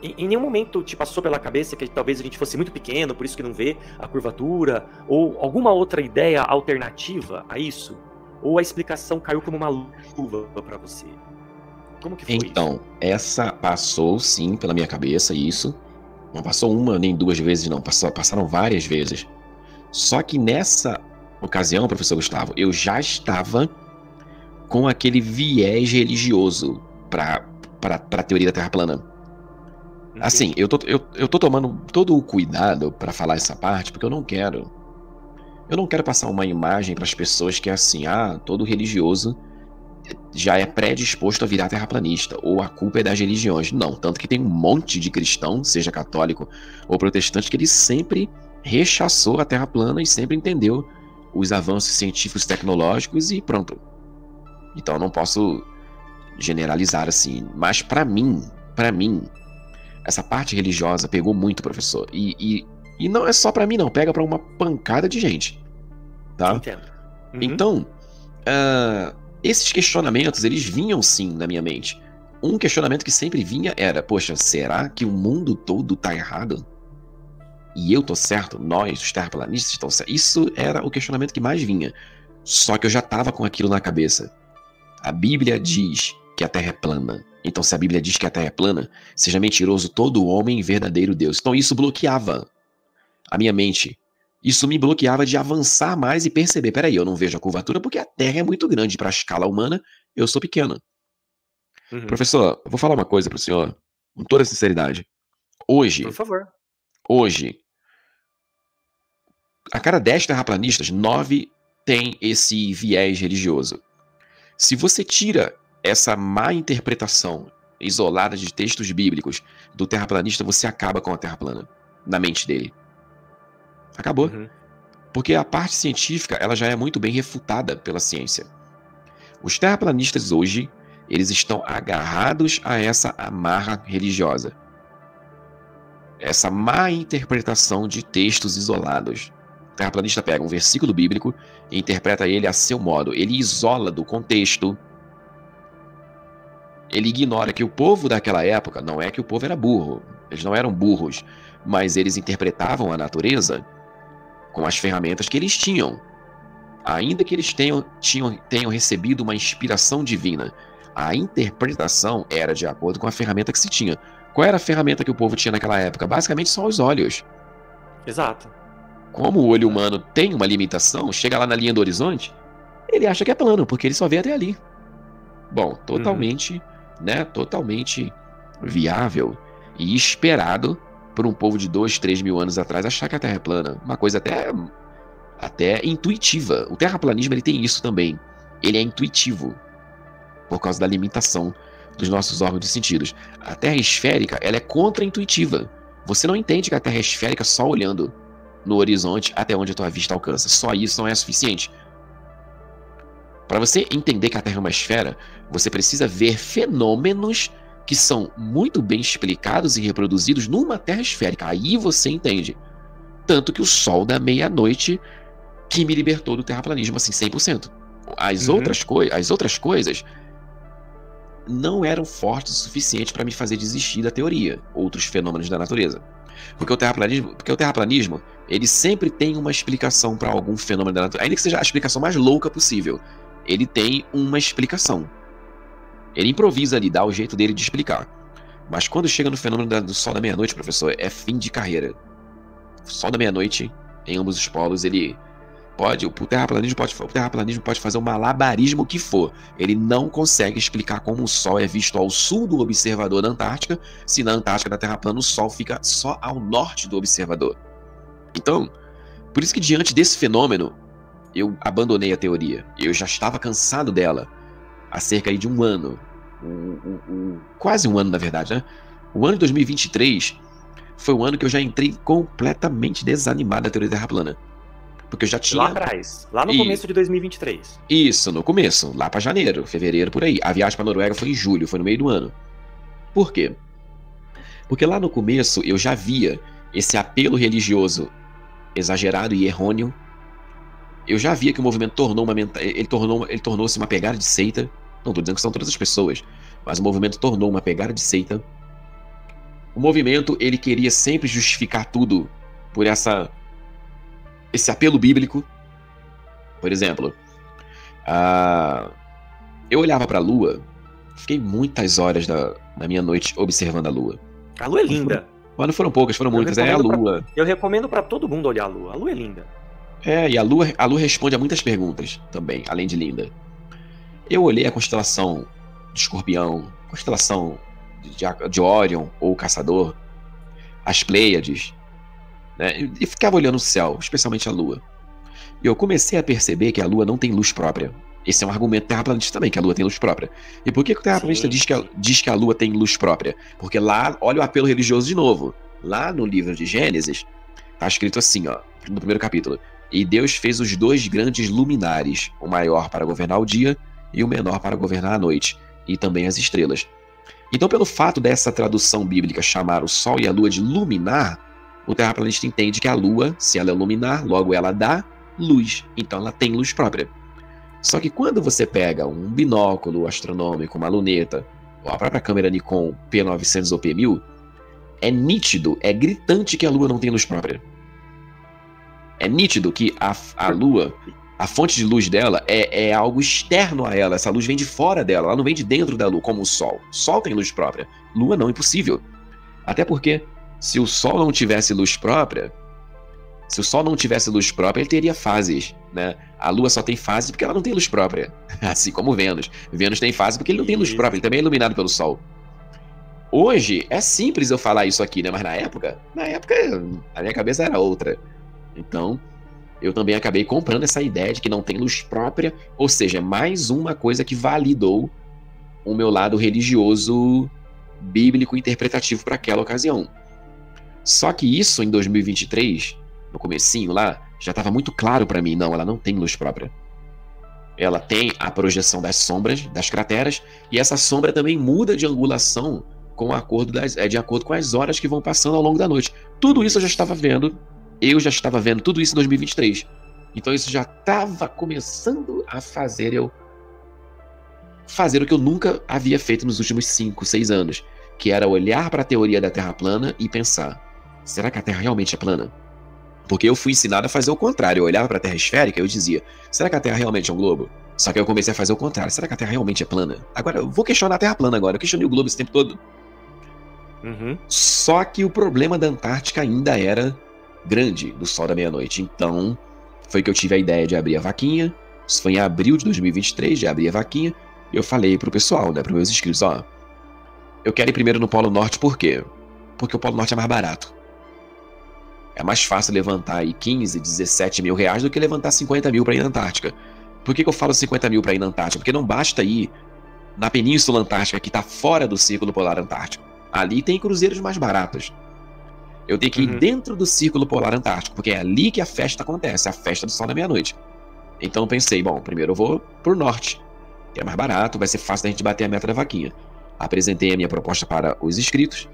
S1: Em nenhum momento te passou pela cabeça que talvez a gente fosse muito pequeno, por isso que não vê a curvatura, ou alguma outra ideia alternativa a isso? Ou a explicação caiu como uma luva para você? Como que foi
S2: então,
S1: isso?
S2: Essa passou sim pela minha cabeça, isso. Não passou uma nem duas vezes, não. Passaram várias vezes. Só que nessa ocasião, professor Gustavo, eu já estava com aquele viés religioso para a teoria da Terra plana. Assim, eu tô tomando todo o cuidado para falar essa parte, porque eu não quero passar uma imagem para as pessoas que é assim, todo religioso já é predisposto a virar terraplanista, ou a culpa é das religiões. Não, tanto que tem um monte de cristão, seja católico ou protestante, que ele sempre rechaçou a Terra plana e sempre entendeu os avanços científicos tecnológicos e pronto. Então eu não posso generalizar assim, mas para mim, essa parte religiosa pegou muito, professor. E não é só pra mim, não. Pega pra uma pancada de gente. Tá?
S1: Entendo. Uhum.
S2: Então, esses questionamentos, eles vinham sim na minha mente. Um questionamento que sempre vinha era, poxa, será que o mundo todo tá errado? E eu tô certo? Nós, os terraplanistas, estão certos? Isso era o questionamento que mais vinha. Só que eu já tava com aquilo na cabeça. A Bíblia diz que a Terra é plana. Então, se a Bíblia diz que a Terra é plana, seja mentiroso todo homem e verdadeiro Deus. Então, isso bloqueava a minha mente. Isso me bloqueava de avançar mais e perceber, peraí, eu não vejo a curvatura porque a Terra é muito grande para a escala humana, eu sou pequeno. Professor, eu vou falar uma coisa pro senhor, com toda sinceridade.
S1: Por favor.
S2: Hoje, a cada 10 terraplanistas, 9 tem esse viés religioso. Se você tira essa má interpretação isolada de textos bíblicos do terraplanista, você acaba com a Terra plana na mente dele. Acabou. Porque a parte científica, ela já é muito bem refutada pela ciência. Os terraplanistas hoje, eles estão agarrados a essa amarra religiosa. Essa má interpretação de textos isolados. O terraplanista pega um versículo bíblico e interpreta ele a seu modo. Ele isola do contexto. Ele ignora que o povo daquela época, não é que o povo era burro. Eles não eram burros, mas eles interpretavam a natureza com as ferramentas que eles tinham. Ainda que eles tenham recebido uma inspiração divina, a interpretação era de acordo com a ferramenta que se tinha. Qual era a ferramenta que o povo tinha naquela época? Basicamente só os olhos.
S1: Exato.
S2: Como o olho humano tem uma limitação, chega lá na linha do horizonte, ele acha que é plano, porque ele só vê até ali. Bom, totalmente viável e esperado por um povo de 2, 3 mil anos atrás achar que a Terra é plana. Uma coisa até intuitiva. O terraplanismo ele tem isso também. Ele é intuitivo por causa da limitação dos nossos órgãos de sentidos. A Terra esférica, ela é contra-intuitiva. Você não entende que a Terra é esférica só olhando no horizonte até onde a tua vista alcança. Só isso não é suficiente. Para você entender que a Terra é uma esfera, você precisa ver fenômenos que são muito bem explicados e reproduzidos numa Terra esférica. Aí você entende. Tanto que o sol da meia-noite que me libertou do terraplanismo, assim, 100%. As outras coisas não eram fortes o suficiente para me fazer desistir da teoria, outros fenômenos da natureza. Porque o terraplanismo, ele sempre tem uma explicação para algum fenômeno da natureza, ainda que seja a explicação mais louca possível. Ele tem uma explicação. Ele improvisa ali, dá o jeito dele de explicar. Mas quando chega no fenômeno do sol da meia-noite, professor, é fim de carreira. O sol da meia-noite, em ambos os polos, ele pode... O terraplanismo pode fazer o malabarismo que for. Ele não consegue explicar como o sol é visto ao sul do observador da Antártica, se na Antártica da Terra plana o sol fica só ao norte do observador. Então, por isso que diante desse fenômeno, eu abandonei a teoria. Eu já estava cansado dela há cerca de um ano. Quase um ano, na verdade, né? O ano de 2023 foi o ano que eu já entrei completamente desanimado da teoria da Terra plana. Porque eu já tinha...
S1: Lá atrás, lá no começo de 2023.
S2: Isso, no começo, lá pra janeiro, fevereiro, por aí. A viagem pra Noruega foi em julho, foi no meio do ano. Por quê? Porque lá no começo eu já via esse apelo religioso exagerado e errôneo. Eu já via que o movimento tornou-se uma pegada de seita. Não tô dizendo que são todas as pessoas, mas o movimento tornou uma pegada de seita. O movimento, ele queria sempre justificar tudo por esse apelo bíblico. Por exemplo, eu olhava pra lua, fiquei muitas horas da minha noite observando a lua.
S1: A lua é linda.
S2: Mas não foram poucas, foram muitas. É a lua.
S1: Eu recomendo pra todo mundo olhar a lua. A lua é linda.
S2: E a lua responde a muitas perguntas também, além de linda. Eu olhei a constelação de Escorpião, constelação de Órion ou Caçador, as Pleiades, né? E ficava olhando o céu, especialmente a lua. E eu comecei a perceber que a lua não tem luz própria. Esse é um argumento terraplanista também, que a lua tem luz própria. E por que o terraplanista diz que a lua tem luz própria? Porque lá, olha o apelo religioso de novo. Lá no livro de Gênesis, tá escrito assim, ó, no primeiro capítulo: e Deus fez os 2 grandes luminares, o maior para governar o dia e o menor para governar a noite, e também as estrelas. Então, pelo fato dessa tradução bíblica chamar o Sol e a Lua de luminar, o terraplanista entende que a Lua, se ela é luminar, logo ela dá luz, então ela tem luz própria. Só que quando você pega um binóculo astronômico, uma luneta, ou a própria câmera Nikon P900 ou P1000, é nítido, é gritante que a Lua não tem luz própria. É nítido que a Lua A fonte de luz dela é algo externo a ela. Essa luz vem de fora dela, ela não vem de dentro da Lua, como o Sol. O Sol tem luz própria. Lua não, impossível. Até porque, se o Sol não tivesse luz própria, ele teria fases, né? A Lua só tem fase porque ela não tem luz própria. Assim como Vênus. Vênus tem fase porque ele não tem luz própria, ele também é iluminado pelo Sol. Hoje, é simples eu falar isso aqui, né? Mas na época, a minha cabeça era outra. Então, eu também acabei comprando essa ideia de que não tem luz própria, ou seja, mais uma coisa que validou o meu lado religioso, bíblico, interpretativo para aquela ocasião. Só que isso em 2023, no comecinho lá, já estava muito claro para mim, não, ela não tem luz própria. Ela tem a projeção das sombras, das crateras, e essa sombra também muda de angulação de acordo com as horas que vão passando ao longo da noite. Tudo isso eu já estava vendo tudo isso em 2023. Então isso já estava começando a fazer eu fazer o que eu nunca havia feito nos últimos 5, 6 anos, que era olhar para a teoria da Terra plana e pensar, será que a Terra realmente é plana? Porque eu fui ensinado a fazer o contrário. Eu olhava para a Terra esférica e eu dizia, será que a Terra realmente é um globo? Só que eu comecei a fazer o contrário. Será que a Terra realmente é plana? Agora, eu vou questionar a Terra plana agora. Eu questionei o globo esse tempo todo. Só que o problema da Antártica ainda era grande, do Sol da Meia-Noite. Então, foi que eu tive a ideia de abrir a vaquinha. Isso foi em abril de 2023, de abrir a vaquinha. E eu falei pro pessoal, né, pros meus inscritos, ó, eu quero ir primeiro no Polo Norte, por quê? Porque o Polo Norte é mais barato. É mais fácil levantar aí 15, 17 mil reais do que levantar 50 mil pra ir na Antártica. Por que eu falo 50 mil pra ir na Antártica? Porque não basta ir na Península Antártica, que tá fora do Círculo Polar Antártico. Ali tem cruzeiros mais baratos. Eu tenho que ir dentro do Círculo Polar Antártico, porque é ali que a festa acontece, a festa do Sol da Meia-Noite. Então eu pensei, bom, primeiro eu vou pro norte, que é mais barato, vai ser fácil da gente bater a meta da vaquinha. Apresentei a minha proposta para os inscritos.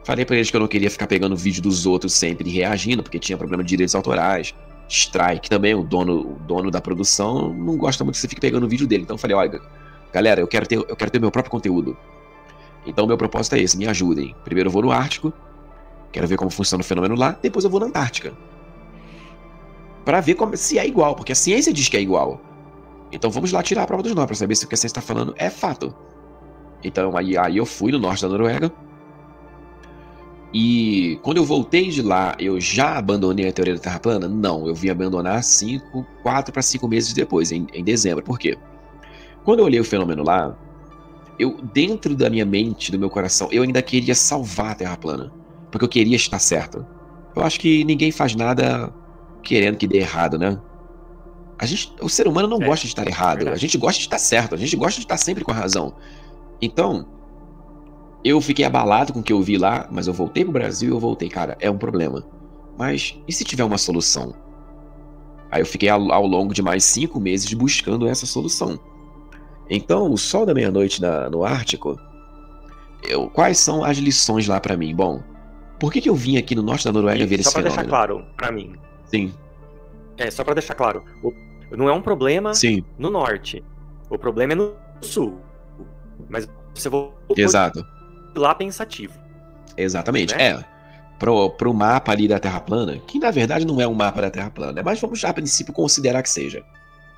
S2: Falei pra eles que eu não queria ficar pegando vídeo dos outros sempre e reagindo, porque tinha problema de direitos autorais. Strike também, o dono da produção, não gosta muito que você fique pegando vídeo dele. Então eu falei, olha, galera, eu quero ter meu próprio conteúdo. Então meu propósito é esse, me ajudem. Primeiro eu vou no Ártico, quero ver como funciona o fenômeno lá, depois eu vou na Antártica. Pra ver se é igual, porque a ciência diz que é igual. Então vamos lá tirar a prova dos nós, pra saber se o que a ciência está falando é fato. Então aí eu fui no norte da Noruega. E quando eu voltei de lá, eu já abandonei a teoria da Terra plana? Não, eu vim abandonar 4 para 5 meses depois, em dezembro. Por quê? Quando eu olhei o fenômeno lá, dentro da minha mente, do meu coração, eu ainda queria salvar a Terra plana. Porque eu queria estar certo. Eu acho que ninguém faz nada querendo que dê errado, né? O ser humano não gosta de estar errado. Verdade. A gente gosta de estar certo. A gente gosta de estar sempre com a razão. Então, eu fiquei abalado com o que eu vi lá, mas eu voltei pro Brasil e eu voltei, cara, é um problema. Mas e se tiver uma solução? Aí eu fiquei ao longo de mais 5 meses buscando essa solução. Então, o Sol da Meia-Noite no Ártico, quais são as lições lá pra mim? Bom, por que eu vim aqui no norte da Noruega ver esse fenômeno?
S1: Só pra deixar claro pra mim.
S2: Sim.
S1: Só pra deixar claro, não é um problema no norte. O problema é no sul. Mas você voltou
S2: Exato.
S1: Lá pensativo.
S2: Exatamente, né? Pro mapa ali da Terra plana, que na verdade não é um mapa da Terra plana, mas vamos já a princípio considerar que seja.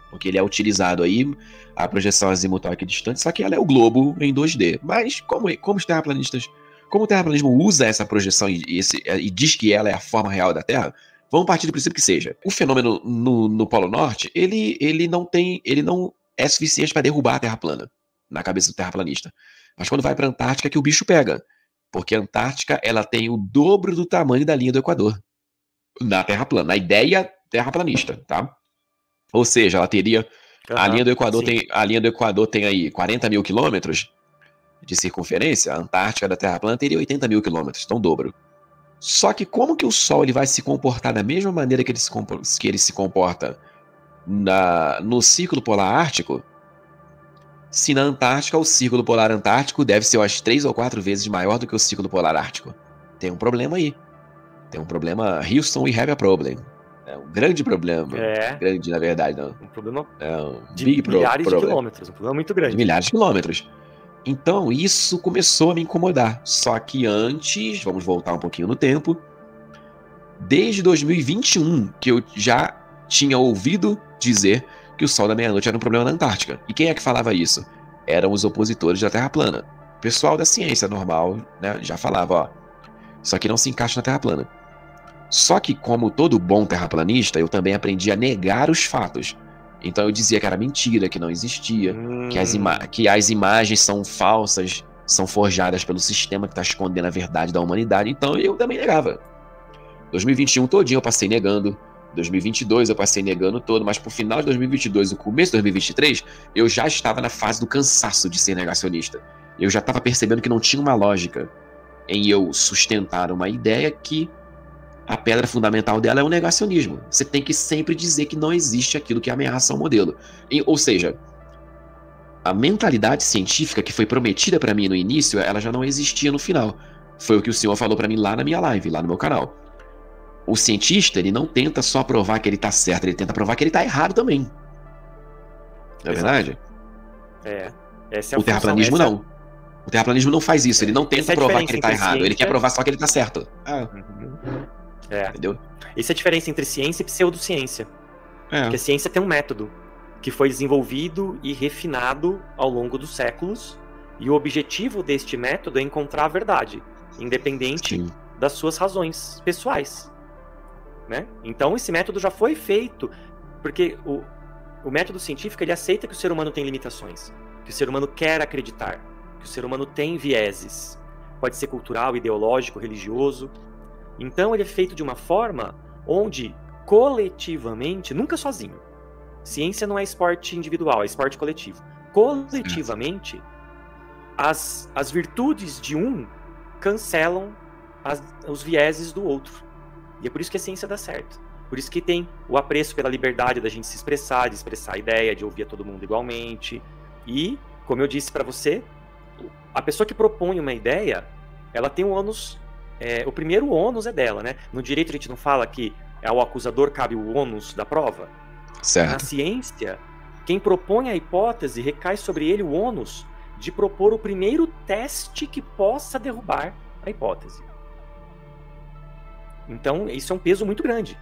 S2: Porque ele é utilizado aí, a projeção azimutal aqui distante, só que ela é o globo em 2D. Mas como os terraplanistas, como o terraplanismo usa essa projeção e diz que ela é a forma real da Terra, vamos partir do princípio que seja. O fenômeno no Polo Norte, ele não é suficiente para derrubar a Terra plana, na cabeça do terraplanista. Mas quando vai para a Antártica é que o bicho pega. Porque a Antártica ela tem o dobro do tamanho da linha do Equador. Na Terra plana. Na ideia terraplanista, tá? Ou seja, ela teria... a linha do Equador tem aí 40 mil quilômetros de circunferência. A Antártica da Terra plana teria 80 mil quilômetros. Então, dobro. Só que como que o Sol ele vai se comportar da mesma maneira que ele se comporta no Círculo Polar Ártico, se na Antártica o Círculo Polar Antártico deve ser umas 3 ou 4 vezes maior do que o Círculo Polar Ártico? Tem um problema aí. Tem um problema. Houston, we have a problem. É um grande problema. Grande, na verdade, não.
S1: Um problema
S2: de
S1: milhares de quilômetros. Um problema muito grande.
S2: De milhares de quilômetros. Então, isso começou a me incomodar. Só que antes, vamos voltar um pouquinho no tempo, desde 2021, que eu já tinha ouvido dizer que o sol da meia-noite era um problema na Antártica. E quem é que falava isso? Eram os opositores da Terra plana. O pessoal da ciência normal, né, já falava, ó, isso aqui não se encaixa na Terra plana. Só que, como todo bom terraplanista, eu também aprendi a negar os fatos. Então eu dizia que era mentira, que não existia, que as imagens são falsas, são forjadas pelo sistema que está escondendo a verdade da humanidade. Então eu também negava. 2021 todinho eu passei negando. 2022 eu passei negando todo, mas pro final de 2022 e começo de 2023, eu já estava na fase do cansaço de ser negacionista. Eu já estava percebendo que não tinha uma lógica em eu sustentar uma ideia que a pedra fundamental dela é o negacionismo. Você tem que sempre dizer que não existe aquilo que ameaça o modelo. Ou seja, a mentalidade científica que foi prometida para mim no início, ela já não existia no final. Foi o que o senhor falou para mim lá na minha live, lá no meu canal. O cientista, ele não tenta só provar que ele tá certo, ele tenta provar que ele tá errado também. Não é verdade?
S1: Essa é a
S2: o terraplanismo não. O terraplanismo não faz isso, ele não tenta provar que ele tá errado, ele quer provar só que ele tá certo. Entendeu?
S1: Essa é a diferença entre ciência e pseudociência. Porque a ciência tem um método que foi desenvolvido e refinado ao longo dos séculos, e o objetivo deste método é encontrar a verdade, independente das suas razões pessoais. Né? Então esse método já foi feito, porque o método científico ele aceita que o ser humano tem limitações, que o ser humano quer acreditar, que o ser humano tem vieses, pode ser cultural, ideológico, religioso. Então ele é feito de uma forma onde coletivamente, nunca sozinho, ciência não é esporte individual, é esporte coletivo, coletivamente as virtudes de um cancelam os vieses do outro. E é por isso que a ciência dá certo. Por isso que tem o apreço pela liberdade da gente se expressar, de expressar a ideia, de ouvir a todo mundo igualmente. E, como eu disse para você, a pessoa que propõe uma ideia, ela tem o ônus, o primeiro ônus é dela, né? No direito a gente não fala que ao acusador cabe o ônus da prova.
S2: Certo.
S1: Na ciência, quem propõe a hipótese recai sobre ele o ônus de propor o primeiro teste que possa derrubar a hipótese. Então, isso é um peso muito grande.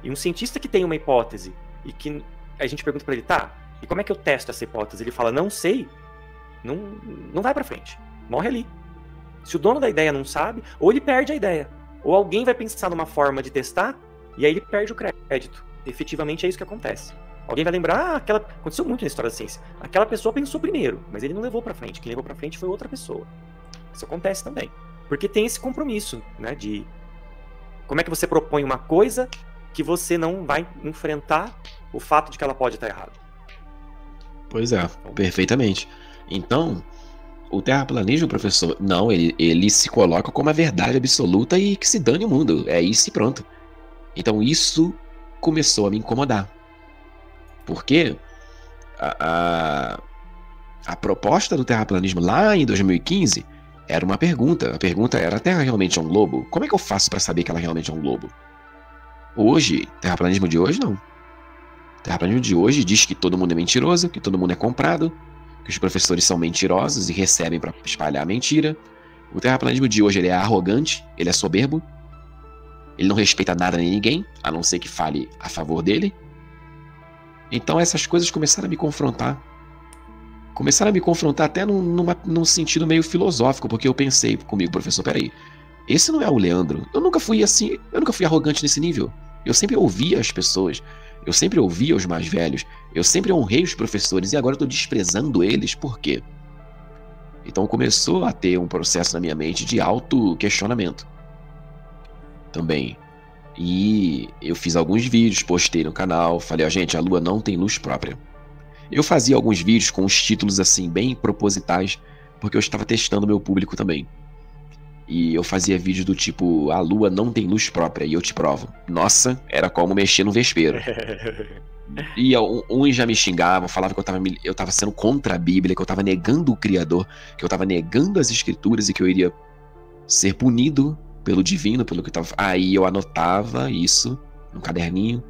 S1: E um cientista que tem uma hipótese e que a gente pergunta para ele, tá, e como é que eu testo essa hipótese? Ele fala, não sei, não vai para frente, morre ali. Se o dono da ideia não sabe, ou ele perde a ideia, ou alguém vai pensar numa forma de testar e aí ele perde o crédito. Efetivamente é isso que acontece. Alguém vai lembrar, aconteceu muito na história da ciência. Aquela pessoa pensou primeiro, mas ele não levou para frente. Quem levou para frente foi outra pessoa. Isso acontece também. Porque tem esse compromisso, né, de como é que você propõe uma coisa que você não vai enfrentar o fato de que ela pode estar errada.
S2: Pois é, perfeitamente. Então, o terraplanismo, professor, não, ele se coloca como a verdade absoluta e que se dane o mundo. É isso e pronto. Então isso começou a me incomodar. Porque a proposta do terraplanismo lá em 2015 era uma pergunta. A pergunta era, a Terra realmente é um globo? Como é que eu faço para saber que ela realmente é um globo? Hoje, terraplanismo de hoje, não. O terraplanismo de hoje diz que todo mundo é mentiroso, que todo mundo é comprado, que os professores são mentirosos e recebem para espalhar a mentira. O terraplanismo de hoje ele é arrogante, ele é soberbo, ele não respeita nada nem ninguém, a não ser que fale a favor dele. Então essas coisas começaram a me confrontar. Começaram a me confrontar até num sentido meio filosófico, porque eu pensei comigo, professor, peraí, esse não é o Leandro. Eu nunca fui assim, eu nunca fui arrogante nesse nível. Eu sempre ouvia as pessoas, eu sempre ouvia os mais velhos, eu sempre honrei os professores e agora eu tô desprezando eles, por quê? Então começou a ter um processo na minha mente de auto-questionamento também. E eu fiz alguns vídeos, postei no canal, falei, ó, gente, a Lua não tem luz própria. Eu fazia alguns vídeos com os títulos assim, bem propositais, porque eu estava testando o meu público também. E eu fazia vídeos do tipo, a Lua não tem luz própria, e eu te provo. Nossa, era como mexer no vespeiro. E uns já me xingavam, falavam que eu tava sendo contra a Bíblia, que eu tava negando o Criador, que eu tava negando as Escrituras e que eu iria ser punido pelo divino, pelo que tava... Aí eu anotava isso num caderninho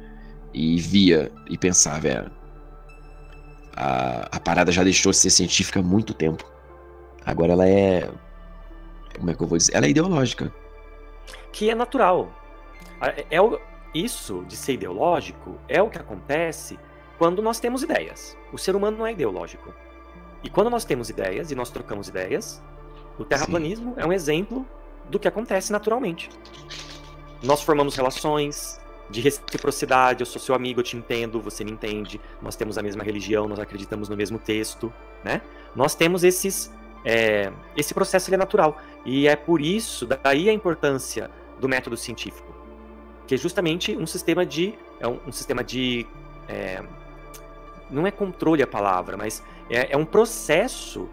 S2: e via e pensava, a parada já deixou de ser científica há muito tempo. Agora ela é... Como é que eu vou dizer? Ela é ideológica.
S1: Que é natural. isso de ser ideológico é o que acontece quando nós temos ideias. O ser humano não é ideológico. E quando nós temos ideias e nós trocamos ideias, o terraplanismo é um exemplo do que acontece naturalmente. Nós formamos relações de reciprocidade, eu sou seu amigo, eu te entendo, você me entende, nós temos a mesma religião, nós acreditamos no mesmo texto, né? Nós temos esse processo, ele é natural. E é por isso, daí a importância do método científico, que é justamente um sistema de... não é controle a palavra, mas é um processo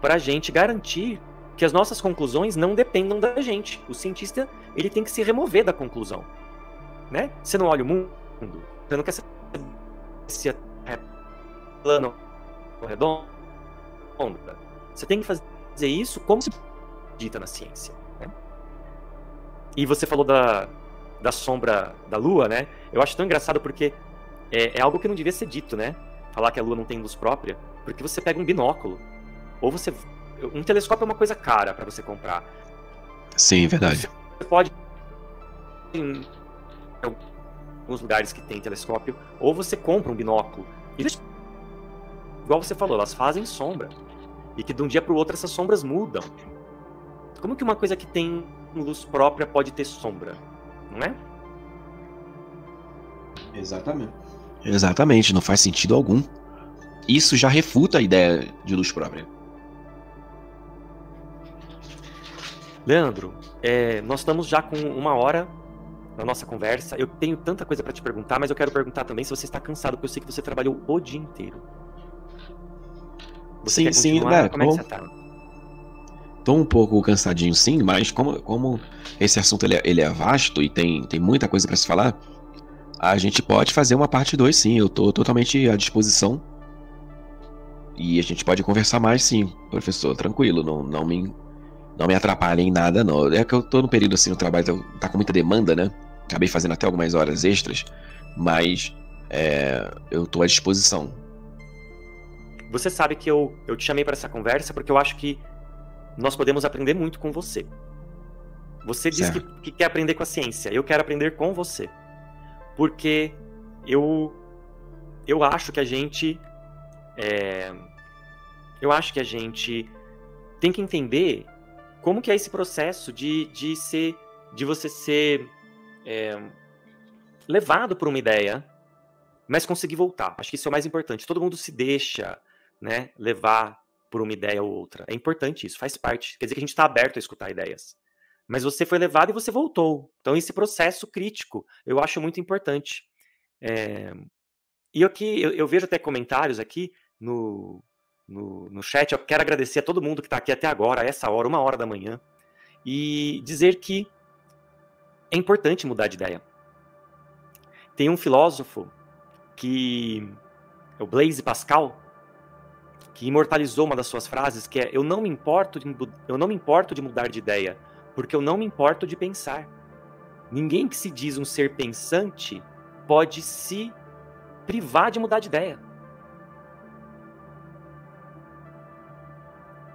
S1: para a gente garantir que as nossas conclusões não dependam da gente. O cientista, ele tem que se remover da conclusão, né? Você não olha o mundo, você não quer saber se é plano ou redonda. Você tem que fazer isso como se dita na ciência, né? E você falou da sombra da Lua, né? Eu acho tão engraçado porque é algo que não devia ser dito, né? Falar que a Lua não tem luz própria, porque você pega um binóculo, ou um telescópio é uma coisa cara para você comprar.
S2: Sim, verdade.
S1: Você pode em alguns lugares que tem telescópio, ou você compra um binóculo. E igual você falou, elas fazem sombra. E que de um dia para o outro essas sombras mudam. Como que uma coisa que tem luz própria pode ter sombra? Não é?
S2: Exatamente, não faz sentido algum. Isso já refuta a ideia de luz própria.
S1: Leandro, nós estamos já com 1 hora na nossa conversa. Eu tenho tanta coisa para te perguntar, mas eu quero perguntar também se você está cansado, porque eu sei que você trabalhou o dia inteiro. Você
S2: sim,
S1: Como
S2: né?
S1: é que você tá?
S2: Tô um pouco cansadinho, sim, mas como esse assunto ele é vasto e tem muita coisa para se falar, a gente pode fazer uma parte 2, sim. Eu tô totalmente à disposição. E a gente pode conversar mais, sim, professor. Tranquilo, não me atrapalha em nada, não. É que eu tô no período assim, o trabalho tá com muita demanda, né? Acabei fazendo até algumas horas extras, mas eu tô à disposição.
S1: Você sabe que eu te chamei para essa conversa porque eu acho que nós podemos aprender muito com você. Você diz que quer aprender com a ciência. Eu quero aprender com você. Porque eu acho que a gente... eu acho que a gente tem que entender como que é esse processo de você ser levado por uma ideia, mas conseguir voltar. Acho que isso é o mais importante. Todo mundo se deixa, né, levar por uma ideia ou outra. É importante isso, faz parte. Quer dizer que a gente está aberto a escutar ideias. Mas você foi levado e você voltou. Então esse processo crítico eu acho muito importante. E eu vejo até comentários aqui no chat. Eu quero agradecer a todo mundo que está aqui até agora, a essa hora, 1 hora da manhã, e dizer que é importante mudar de ideia. Tem um filósofo que é o Blaise Pascal, que imortalizou uma das suas frases, que é: eu não me importo de mudar de ideia, porque eu não me importo de pensar. Ninguém que se diz um ser pensante pode se privar de mudar de ideia.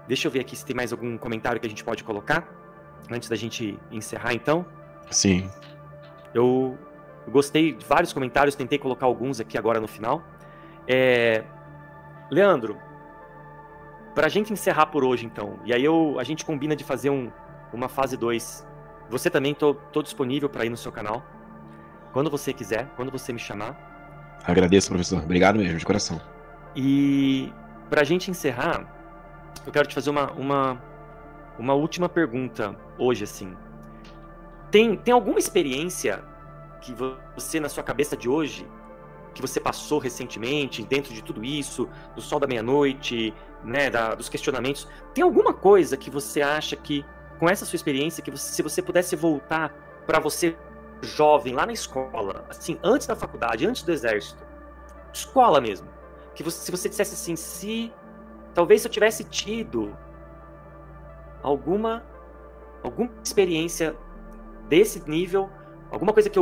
S1: Deixa eu ver aqui se tem mais algum comentário que a gente pode colocar antes da gente encerrar, então.
S2: Sim.
S1: Eu gostei de vários comentários, tentei colocar alguns aqui agora no final. Leandro, pra gente encerrar por hoje, então, e aí a gente combina de fazer uma fase 2. Você também, tô disponível para ir no seu canal. Quando você quiser, quando você me chamar.
S2: Agradeço, professor. Obrigado mesmo, de coração.
S1: E pra gente encerrar, eu quero te fazer uma última pergunta hoje, assim. Tem alguma experiência que você, na sua cabeça de hoje, que você passou recentemente, dentro de tudo isso, do sol da meia-noite, né, dos questionamentos, tem alguma coisa que você acha que, com essa sua experiência, que se você pudesse voltar para você jovem, lá na escola, assim, antes da faculdade, antes do exército, escola mesmo, que se você dissesse assim, talvez se eu tivesse tido alguma experiência desse nível, alguma coisa que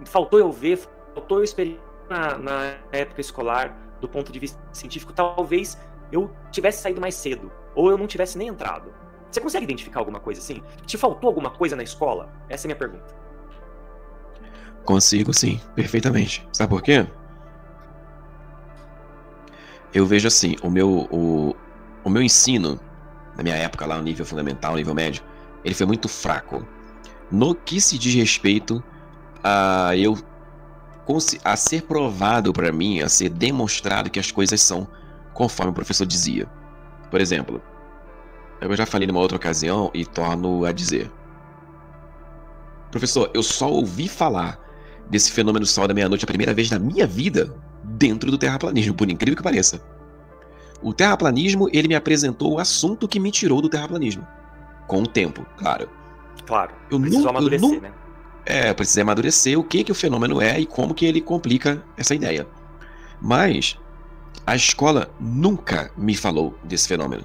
S1: faltou eu ver, faltou eu experimentar na época escolar, do ponto de vista científico, talvez eu tivesse saído mais cedo, ou eu não tivesse nem entrado. Você consegue identificar alguma coisa assim? Te faltou alguma coisa na escola? Essa é a minha pergunta.
S2: Consigo, sim, perfeitamente. Sabe por quê? Eu vejo assim, o meu ensino, na minha época lá no nível fundamental, no nível médio, ele foi muito fraco. No que se diz respeito a a ser provado pra mim, a ser demonstrado que as coisas são conforme o professor dizia. Por exemplo, eu já falei numa outra ocasião e torno a dizer. Professor, eu só ouvi falar desse fenômeno do sol da meia-noite a primeira vez na minha vida dentro do terraplanismo, por incrível que pareça. O terraplanismo, ele me apresentou o assunto que me tirou do terraplanismo. Com o tempo, claro.
S1: Claro, precisou amadurecer, né?
S2: Precisei amadurecer o que o fenômeno é e como que ele complica essa ideia. Mas a escola nunca me falou desse fenômeno.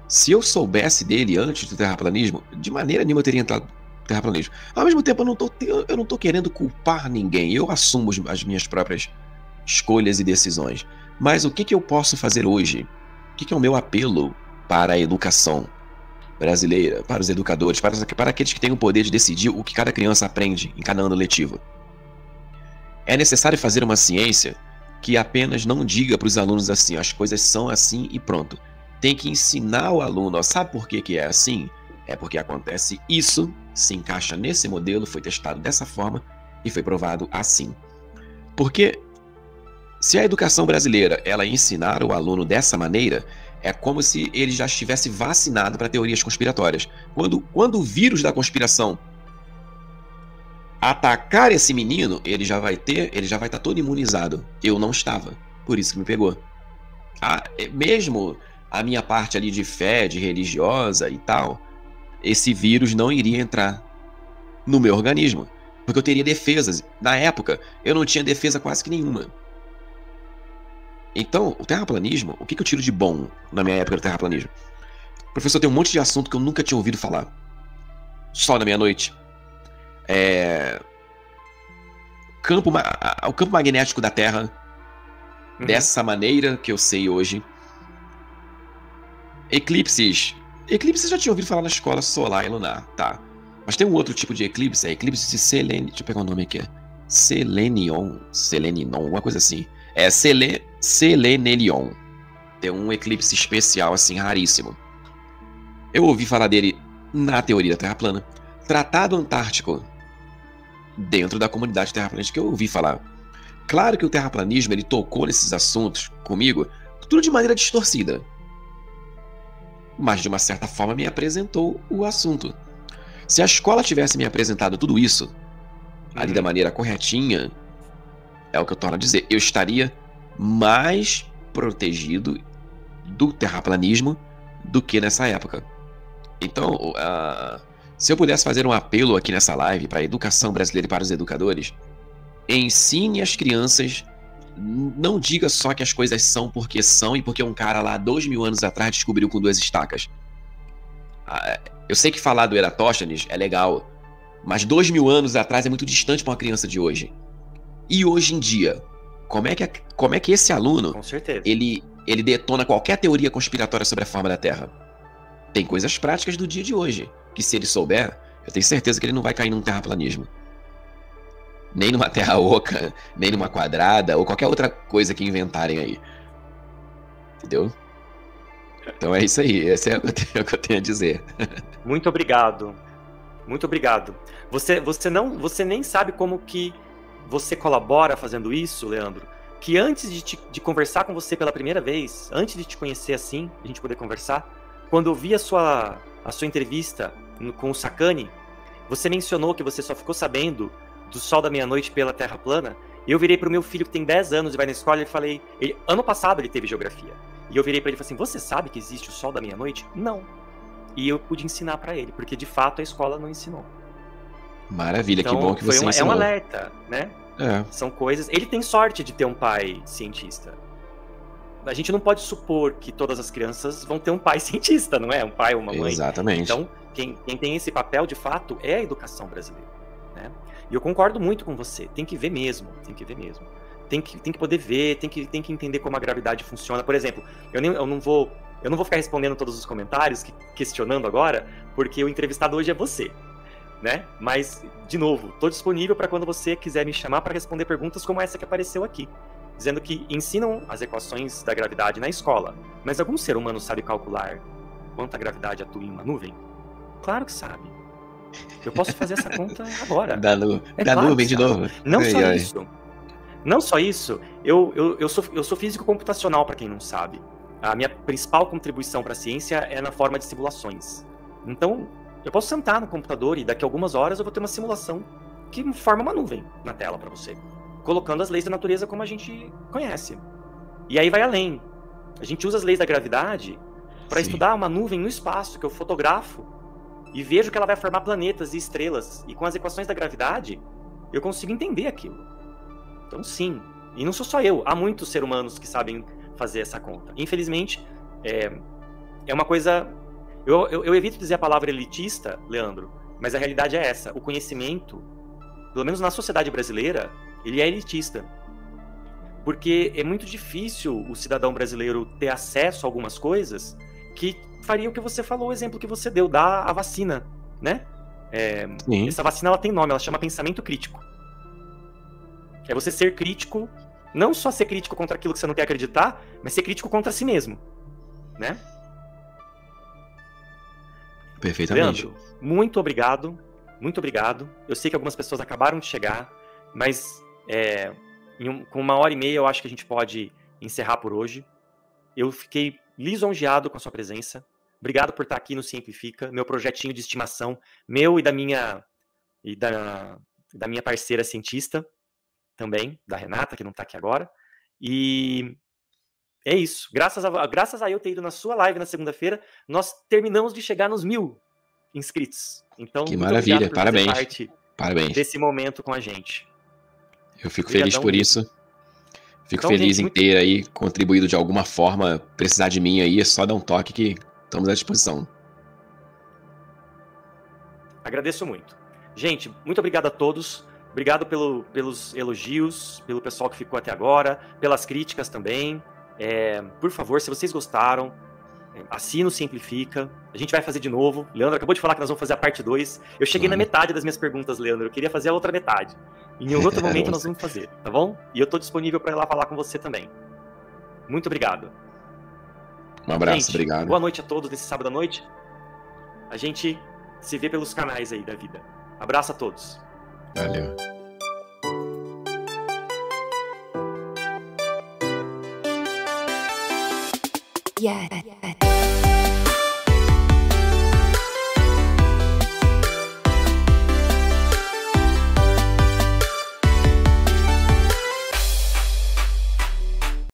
S2: Se eu soubesse dele antes do terraplanismo, de maneira nenhuma eu teria entrado no terraplanismo. Ao mesmo tempo, eu não tô querendo culpar ninguém. Eu assumo as minhas próprias escolhas e decisões. Mas o que eu posso fazer hoje? O que é o meu apelo para a educação brasileira, para os educadores, para aqueles que têm o poder de decidir o que cada criança aprende em cada ano letivo? É necessário fazer uma ciência que apenas não diga para os alunos assim, as coisas são assim e pronto. Tem que ensinar o aluno, ó, sabe por que é assim? É porque acontece isso, se encaixa nesse modelo, foi testado dessa forma e foi provado assim. Porque se a educação brasileira ela ensinar o aluno dessa maneira, é como se ele já estivesse vacinado para teorias conspiratórias. Quando o vírus da conspiração atacar esse menino, ele já vai estar todo imunizado. Eu não estava, por isso que me pegou. Mesmo a minha parte ali de fé, de religiosa e tal, esse vírus não iria entrar no meu organismo, porque eu teria defesas. Na época, eu não tinha defesa quase que nenhuma. Então, o terraplanismo, o que eu tiro de bom na minha época do terraplanismo? Professor, tem um monte de assunto que eu nunca tinha ouvido falar. Sol da meia-noite. O campo magnético da Terra, dessa maneira que eu sei hoje. Eclipses. Eclipses eu já tinha ouvido falar na escola solar e lunar, tá. Mas tem um outro tipo de eclipse, eclipse de Selenion. Deixa eu pegar o nome aqui. Selenion, alguma coisa assim. Selenelion. Tem um eclipse especial, assim, raríssimo. Eu ouvi falar dele na teoria da Terra plana. Tratado Antártico. Dentro da comunidade terraplanista que eu ouvi falar. Claro que o terraplanismo, ele tocou nesses assuntos comigo, tudo de maneira distorcida. Mas, de uma certa forma, me apresentou o assunto. Se a escola tivesse me apresentado tudo isso, ali da maneira corretinha, é o que eu torno a dizer, eu estaria mais protegido do terraplanismo do que nessa época. Então, se eu pudesse fazer um apelo aqui nessa live para a educação brasileira e para os educadores, ensine as crianças, não diga só que as coisas são porque são e porque um cara lá 2000 anos atrás descobriu com 2 estacas. Eu sei que falar do Eratóstenes é legal, mas 2000 anos atrás é muito distante para uma criança de hoje. E hoje em dia, como é que esse aluno,
S1: com certeza,
S2: ele detona qualquer teoria conspiratória sobre a forma da Terra? Tem coisas práticas do dia de hoje, que se ele souber, eu tenho certeza que ele não vai cair num terraplanismo. Nem numa terra oca, nem numa quadrada, ou qualquer outra coisa que inventarem aí. Entendeu? Então é isso aí, esse é o que eu tenho a dizer.
S1: Muito obrigado. Muito obrigado. Você nem sabe como que você colabora fazendo isso, Leandro, que antes de conversar com você pela primeira vez, antes de te conhecer assim, a gente poder conversar, quando eu vi a sua entrevista com o Sacani, você mencionou que você só ficou sabendo do sol da meia-noite pela Terra plana. Eu virei pro meu filho que tem 10 anos e vai na escola e falei... ano passado ele teve geografia. E eu virei pra ele e falei assim, você sabe que existe o sol da meia-noite? Não. E eu pude ensinar pra ele, porque de fato a escola não ensinou.
S2: Maravilha,
S1: então,
S2: que bom que você ensinou.
S1: É um alerta, né? São coisas... Ele tem sorte de ter um pai cientista. A gente não pode supor que todas as crianças vão ter um pai cientista, não é? Um pai ou uma mãe.
S2: Exatamente.
S1: Então, quem tem esse papel, de fato, é a educação brasileira, né? E eu concordo muito com você. Tem que ver mesmo, tem que ver mesmo. Tem que poder ver, tem que entender como a gravidade funciona. Por exemplo, eu não vou ficar respondendo todos os comentários, questionando agora, porque o entrevistado hoje é você. né? Mas, de novo, tô disponível para quando você quiser me chamar para responder perguntas como essa que apareceu aqui, dizendo que ensinam as equações da gravidade na escola, mas algum ser humano sabe calcular quanto a gravidade atua em uma nuvem? Claro que sabe. Eu posso fazer essa conta agora.
S2: Da
S1: Claro
S2: nuvem
S1: que
S2: de
S1: sabe.
S2: novo.
S1: Não
S2: Ai,
S1: só
S2: ai.
S1: isso. Não só isso, eu sou físico computacional, para quem não sabe. A minha principal contribuição para a ciência é na forma de simulações. Então, eu posso sentar no computador e daqui a algumas horas eu vou ter uma simulação que forma uma nuvem na tela para você, colocando as leis da natureza como a gente conhece. E aí vai além. A gente usa as leis da gravidade para
S2: Sim.
S1: estudar uma nuvem no espaço, que eu fotografo e vejo que ela vai formar planetas e estrelas. E com as equações da gravidade, eu consigo entender aquilo. Então, sim. E não sou só eu. Há muitos seres humanos que sabem fazer essa conta. Infelizmente, é uma coisa... Eu evito dizer a palavra elitista, Leandro, mas a realidade é essa. O conhecimento, pelo menos na sociedade brasileira, ele é elitista. Porque é muito difícil o cidadão brasileiro ter acesso a algumas coisas que fariam o que você falou, o exemplo que você deu, da a vacina, né?
S2: Sim.
S1: Essa vacina ela tem nome, ela chama pensamento crítico. É você ser crítico, não só ser crítico contra aquilo que você não quer acreditar, mas ser crítico contra si mesmo, né?
S2: Perfeitamente.
S1: Leandro, muito obrigado, muito obrigado. Eu sei que algumas pessoas acabaram de chegar, mas com 1h30 eu acho que a gente pode encerrar por hoje. Eu fiquei lisonjeado com a sua presença. Obrigado por estar aqui no Cientifica, meu projetinho de estimação, meu e da minha parceira cientista também, da Renata, que não está aqui agora. E é isso. Graças a eu ter ido na sua live na segunda-feira, nós terminamos de chegar nos 1000 inscritos. Então,
S2: Que
S1: muito
S2: maravilha,
S1: obrigado por fazer
S2: parabéns.
S1: parte desse momento com a gente.
S2: Eu fico
S1: Obrigadão
S2: feliz por
S1: mesmo.
S2: isso. Fico
S1: Então,
S2: feliz
S1: gente,
S2: em ter aí contribuído de alguma forma. Precisar de mim aí, é só dar um toque que estamos à disposição.
S1: Agradeço muito. Gente, muito obrigado a todos. Obrigado pelos elogios, pelo pessoal que ficou até agora, pelas críticas também. Por favor, se vocês gostaram, assina o Simplifica. A gente vai fazer de novo. Leandro acabou de falar que nós vamos fazer a parte 2. Eu cheguei na metade das minhas perguntas, Leandro. Eu queria fazer a outra metade. Em um outro momento nós vamos fazer, tá bom? E eu tô disponível para ir lá falar com você também. Muito obrigado.
S2: Um abraço,
S1: gente,
S2: obrigado.
S1: Boa noite a todos nesse sábado à noite. A gente se vê pelos canais aí da vida. Abraço a todos.
S2: Valeu.
S3: Yeah.